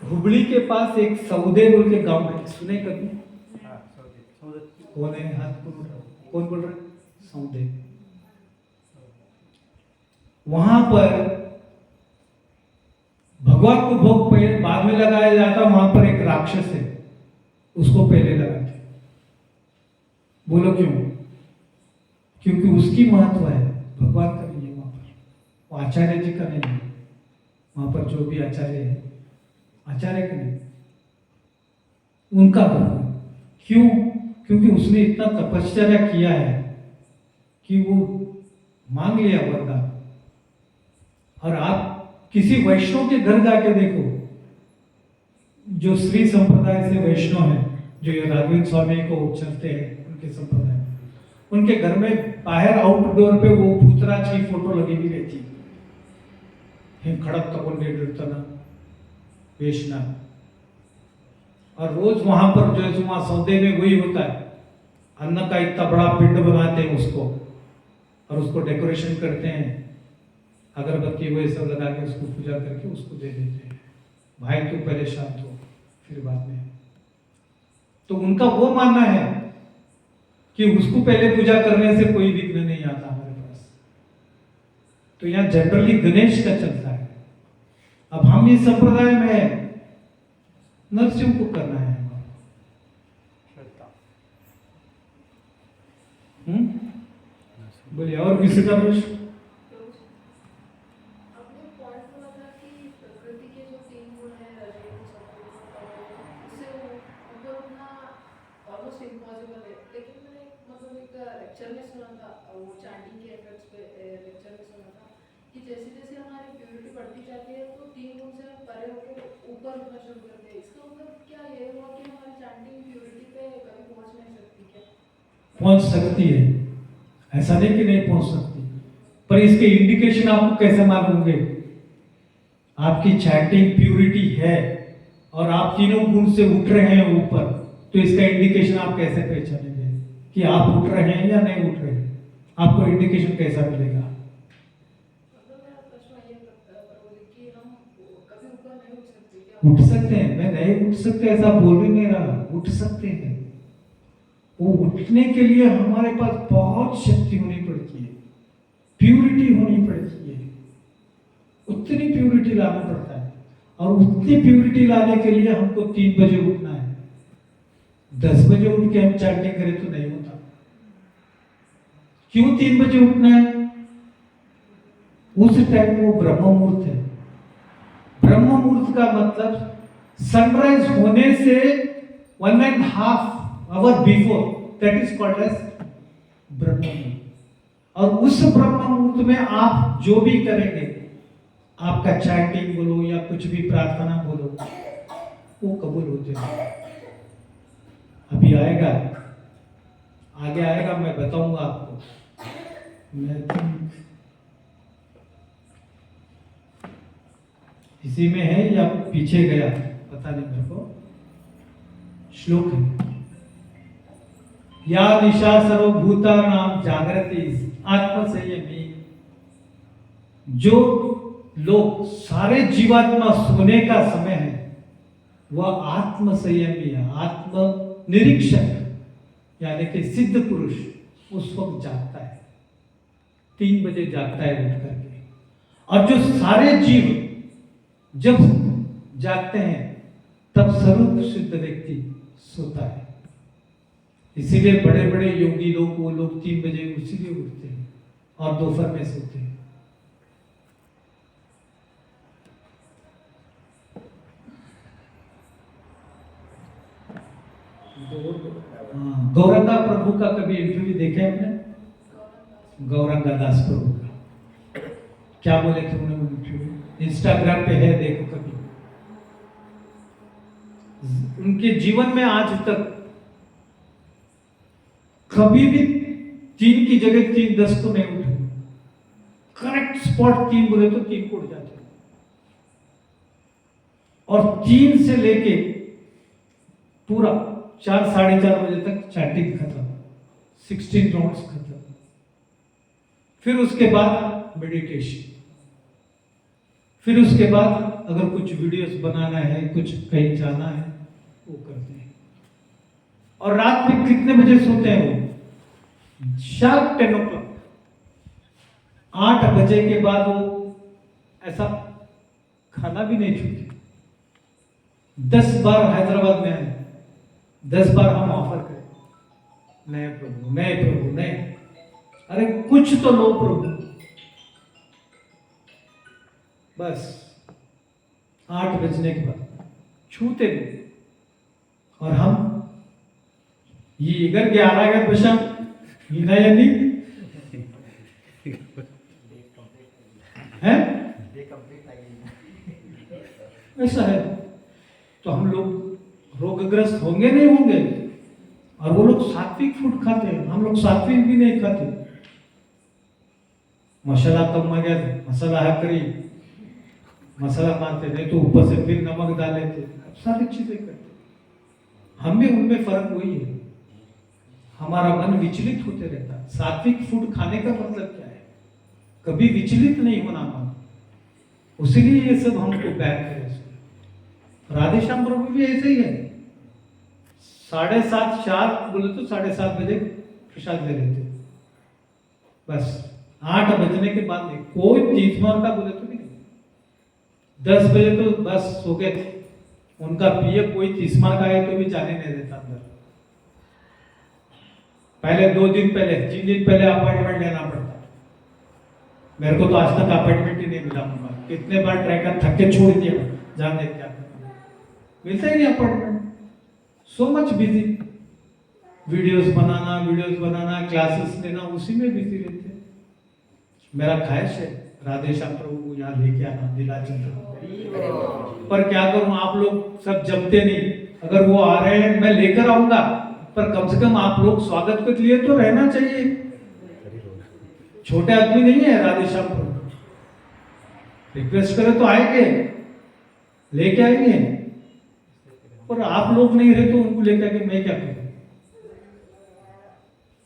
हुबली के पास एक सौदे बोल के गांव है, सुने कभी? कौन है? हाथ कौन बोल रहे? सौदे। वहां पर भगवान को भोग पहले बाद में लगाया जाता, वहां पर एक राक्षस है, उसको पहले लगाते। बोलो क्यों? क्योंकि उसकी महत्व है, भगवान का नहीं है वहां पर, वो आचार्य जी का नहीं है। वहां पर जो भी आचार्य है, आचार्य का नहीं, उनका भगवान। क्यों? क्योंकि उसने इतना तपश्चर्या किया है कि वो मांग लिया वरदान। और आप किसी वैष्णव के घर जाके देखो, जो श्री संप्रदाय से वैष्णव है, जो ये राघवेंद्र स्वामी को चलते हैं, उनके संप्रदाय, उनके घर में बाहर आउटडोर पे वो भूतराज की फोटो लगी हुई रहती है, खड़क तक वेशना। और रोज वहां पर जो है वहां सौदे में वही होता है, अन्न का इतना बड़ा पिंड बनाते हैं उसको, और उसको डेकोरेशन करते हैं, अगरबत्ती वो सब लगा के उसको पूजा करके उसको दे देते हैं। भाई तू पहले शांत हो, फिर बाद में। तो उनका वो मानना है कि उसको पहले पूजा करने से कोई विघ्न नहीं आता हमारे पास। तो यहाँ जनरली गणेश का चलता है। अब हम इस संप्रदाय में नरसिंह को करना है। बोलिए, और किसी का प्रश्न? जैसे जैसे हमारी प्योरिटी बढ़ती जाती है तो 3 गुण से परे होकर ऊपर उठना शुरू करते हैं। इसका मतलब क्या ये हुआ कि हमारी चैंटिंग प्योरिटी पे कभी पहुंच नहीं सकती क्या? पहुंच सकती है, ऐसा नहीं कि नहीं पहुंच सकती, पर इसके इंडिकेशन आपको कैसे मालूम? आपकी चैंटिंग प्योरिटी है और आप तीनों गुण से उठ रहे हैं ऊपर, तो इसका इंडिकेशन आप कैसे पहचानेंगे कि आप उठ रहे हैं या नहीं उठ रहे हैं? आपको इंडिकेशन कैसा मिलेगा? उठ सकते हैं, मैं नहीं उठ सकते ऐसा बोल भी नहीं रहा, उठ सकते हैं। वो उठने के लिए हमारे पास बहुत शक्ति होनी पड़ती है, प्यूरिटी होनी पड़ती है, उतनी प्यूरिटी लाना पड़ता है। और उतनी प्यूरिटी लाने के लिए हमको 3 बजे उठना है। 10 बजे उठ के हम चैंटिंग करें तो नहीं होता। क्यों 3 बजे उठना है? उस टाइम वो ब्रह्म मुहूर्त है। ब्रह्म मुहूर्त का मतलब सनराइज होने से 1.5 hour before, that is called as Brahma Muhurta. और उस ब्रह्म मुहूर्त में आप जो भी करेंगे, आपका चैंटिंग बोलो या कुछ भी प्रार्थना बोलो, वो कबूल हो जाएगा। अभी आएगा, आगे आएगा, मैं बताऊंगा आपको। इसी में है या पीछे गया पता नहीं मेरे को। श्लोक है, या निशा सर्वभूतानां जागृति आत्म संयमी। जो लोग सारे जीवात्मा सोने का समय है, वह आत्म संयमी है, आत्म निरीक्षक यानी कि सिद्ध पुरुष उस वक्त जागता है, 3 बजे जागता है उठ करके। और जो सारे जीव जब जागते हैं तब स्वरूप सिद्ध व्यक्ति सोता है। इसीलिए बड़े बड़े योगी लोग, वो लोग 3 बजे इसीलिए उठते हैं और दोपहर में सोते हैं। गौरंगा प्रभु का कभी इंटरव्यू देखे हमने? गौरंगा दास प्रभु का क्या बोले थे उन्होंने? इंस्टाग्राम पे है, देखो कभी। उनके जीवन में आज तक कभी भी 3 की जगह 3 10 को नहीं उठे। करेक्ट स्पॉट 3 बोले तो 3 को उठ जाते, और 3 से लेके पूरा 4 साढ़े 4 बजे तक चैटिंग खत्म, 16 राउंड्स खत्म। फिर उसके बाद मेडिटेशन, फिर उसके बाद अगर कुछ वीडियोस बनाना है, कुछ कहीं जाना है, वो करते हैं। और रात में कितने बजे सोते हैं वो? Sharp 10 o'clock। 8 बजे के बाद वो ऐसा खाना भी नहीं छूते। 10 बार हैदराबाद में आए, 10 बार हम ऑफर करें, नए प्रभु, नए प्रभु, नए। अरे कुछ तो लो प्रभु। बस 8 बजने के बाद छूते नहीं। और हम ये इगर 11 बशा हिनायनी है, ऐसा है। तो हम लोग रोगग्रस्त होंगे नहीं होंगे? और वो लोग सात्विक फूड खाते हैं, हम लोग सात्विक भी नहीं खाते। मसाला कम आ गया, मसाला हकरी मसाला मारते, नहीं तो ऊपर से फिर नमक डाल लेते, सारी चीजें करते। हम भी उनमें फर्क वही है, हमारा मन विचलित होते रहता है। सात्विक फूड खाने का मतलब क्या है? कभी विचलित नहीं होना मन, उसीलिए ये सब हमको बैन करे। राधेश्याम प्रभु भी ऐसे ही है, 7:30 4 बोले तो 7:30 बजे प्रसाद ले लेते, बस 8 बजने के बाद नहीं। कोई तीर्थमार का बोले तो नहीं। 10 बजे तो बस सो गए थे, उनका पिए कोई तीसमार का है तो भी जाने नहीं देता अंदर। पहले 2 दिन पहले 3 दिन पहले अपॉइंटमेंट लेना पड़ता। मेरे को तो आज तक अपॉइंटमेंट ही नहीं मिला। कितने बार ट्राई कर, थक के छोड़ दिया, जान दे क्या मिलता ही नहीं appointment. So much busy, videos बनाना, क्लासेस लेना, उसी में बिजी रहते। मेरा ख्वाहिश है राधेश्याम प्रभु को यहाँ लेके आना नीलाचल, पर क्या करूं, आप लोग सब जमते नहीं। अगर वो आ रहे हैं मैं लेकर आऊंगा, पर कम से कम आप लोग स्वागत के लिए तो रहना चाहिए। छोटे आदमी नहीं है राधेश्याम प्रभु, रिक्वेस्ट करे तो आएंगे, लेके आएंगे। पर आप लोग नहीं रहे तो उनको लेकर के मैं क्या करूं?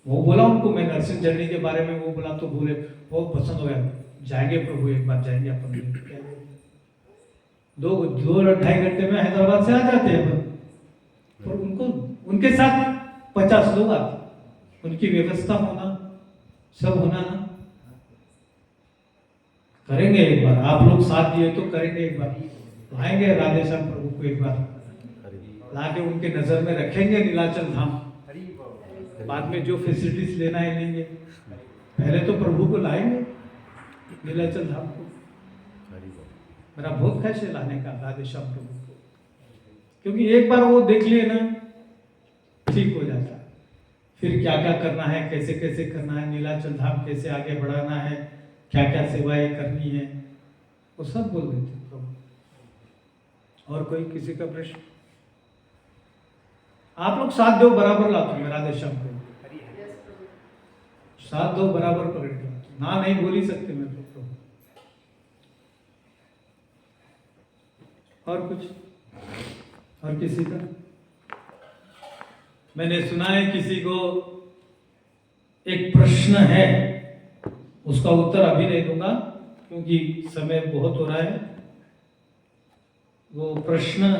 वो बोला उनको, मैं नरसिंह जर्नी के बारे में वो बोला तो बोले बहुत पसंद हो गया, जाएंगे प्रभु, एक बार जाएंगे अपन। 2-2-2.5 घंटे में हैदराबाद से आ जाते हैं अपन। और उनको उनके साथ 50 लोग आते, उनकी व्यवस्था होना, सब होना ना। करेंगे एक बार, आप लोग साथ दिए तो करेंगे एक बार। लाएंगे राधेश्याम प्रभु को एक बार, लाके उनके नजर में रखेंगे नीलाचल धाम। बाद में जो फैसिलिटीज लेना है लेंगे, पहले तो प्रभु को लाएंगे नीलाचल धाम को। मेरा बहुत ख्वाहिश है लाने का राधेश्याम प्रभु को, क्योंकि एक बार वो देख लिए ना, ठीक हो जाता है। फिर क्या क्या करना है, कैसे कैसे करना है, नीलाचल धाम कैसे आगे बढ़ाना है, क्या क्या सेवाएं करनी है, वो सब बोल देते प्रभु। और कोई किसी का प्रश्न? आप लोग साथ दो, बराबर लाते हैं राधेश्याम प्रभु, साथ दो बराबर पकड़ के ना, नहीं बोल ही सकते मैं तो प्रभु। और कुछ? और किसी का? मैंने सुना है किसी को एक प्रश्न है, उसका उत्तर अभी नहीं दूंगा क्योंकि समय बहुत हो रहा है। वो प्रश्न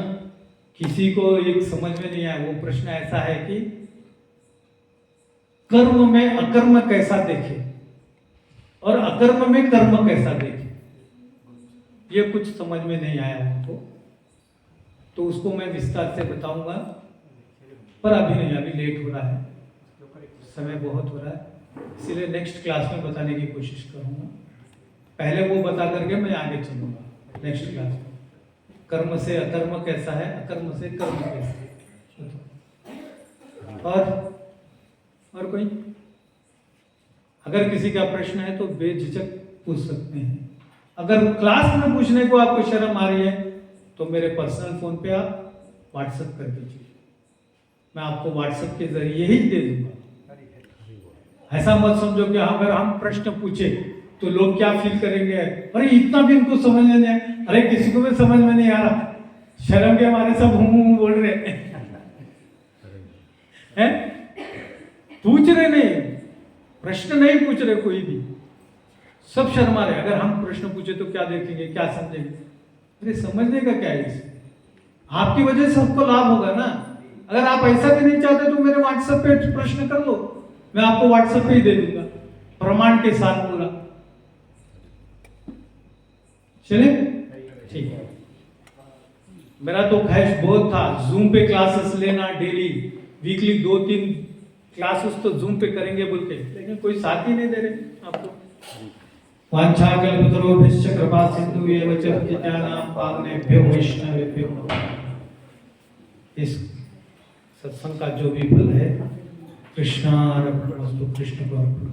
किसी को एक समझ में नहीं आया। वो प्रश्न ऐसा है कि कर्म में अकर्म कैसा देखे और अकर्म में कर्म कैसा देखे, ये कुछ समझ में नहीं आया हमको, तो उसको मैं विस्तार से बताऊंगा, पर अभी नहीं, अभी लेट हो रहा है, समय बहुत हो रहा है। इसीलिए नेक्स्ट क्लास में बताने की कोशिश करूंगा। पहले वो बता करके मैं आगे चलूंगा नेक्स्ट क्लास में। कर्म से अकर्म कैसा है, अकर्म से कर्म कैसा है। और कोई अगर किसी का प्रश्न है तो बेझिझक पूछ सकते हैं। अगर क्लास में पूछने को आपको शर्म आ रही है तो मेरे पर्सनल फोन पे आप व्हाट्सएप कर दीजिए, मैं आपको व्हाट्सएप के जरिए ही दे दूंगा। ऐसा मत समझो कि अगर हम प्रश्न पूछे तो लोग क्या फील करेंगे, अरे इतना भी उनको समझ नहीं आया, अरे किसी को भी समझ में नहीं आ रहा, शर्म के हमारे सब हूं बोल रहे हैं, पूछ रहे नहीं, प्रश्न नहीं पूछ रहे, कोई भी सब शर्मा रहे। अगर हम प्रश्न पूछे तो क्या देखेंगे, क्या समझेंगे, अरे समझने का क्या है इसमें, आपकी वजह से सबको लाभ होगा ना। अगर आप ऐसा भी नहीं चाहते तो मेरे व्हाट्सएप पे प्रश्न कर लो, मैं आपको व्हाट्सएप पे ही दे दूंगा प्रमाण के साथ पूरा। चले ठीक है। मेरा तो ख्वाहिश बहुत था जूम पे क्लासेस लेना, डेली वीकली 2-3 क्लासेस तो जूम पे करेंगे बोल के, लेकिन कोई साथ ही नहीं दे रहे आपको। वाञ्छाकल्पतरुभ्यश्च कृपा सिन्धुभ्येव च पतितानां पावनेभ्यो वैष्णवेभ्यो नमः। इस सत्संग का जो भी फल है कृष्णार्पणमस्तु, कृष्ण को अर्पण।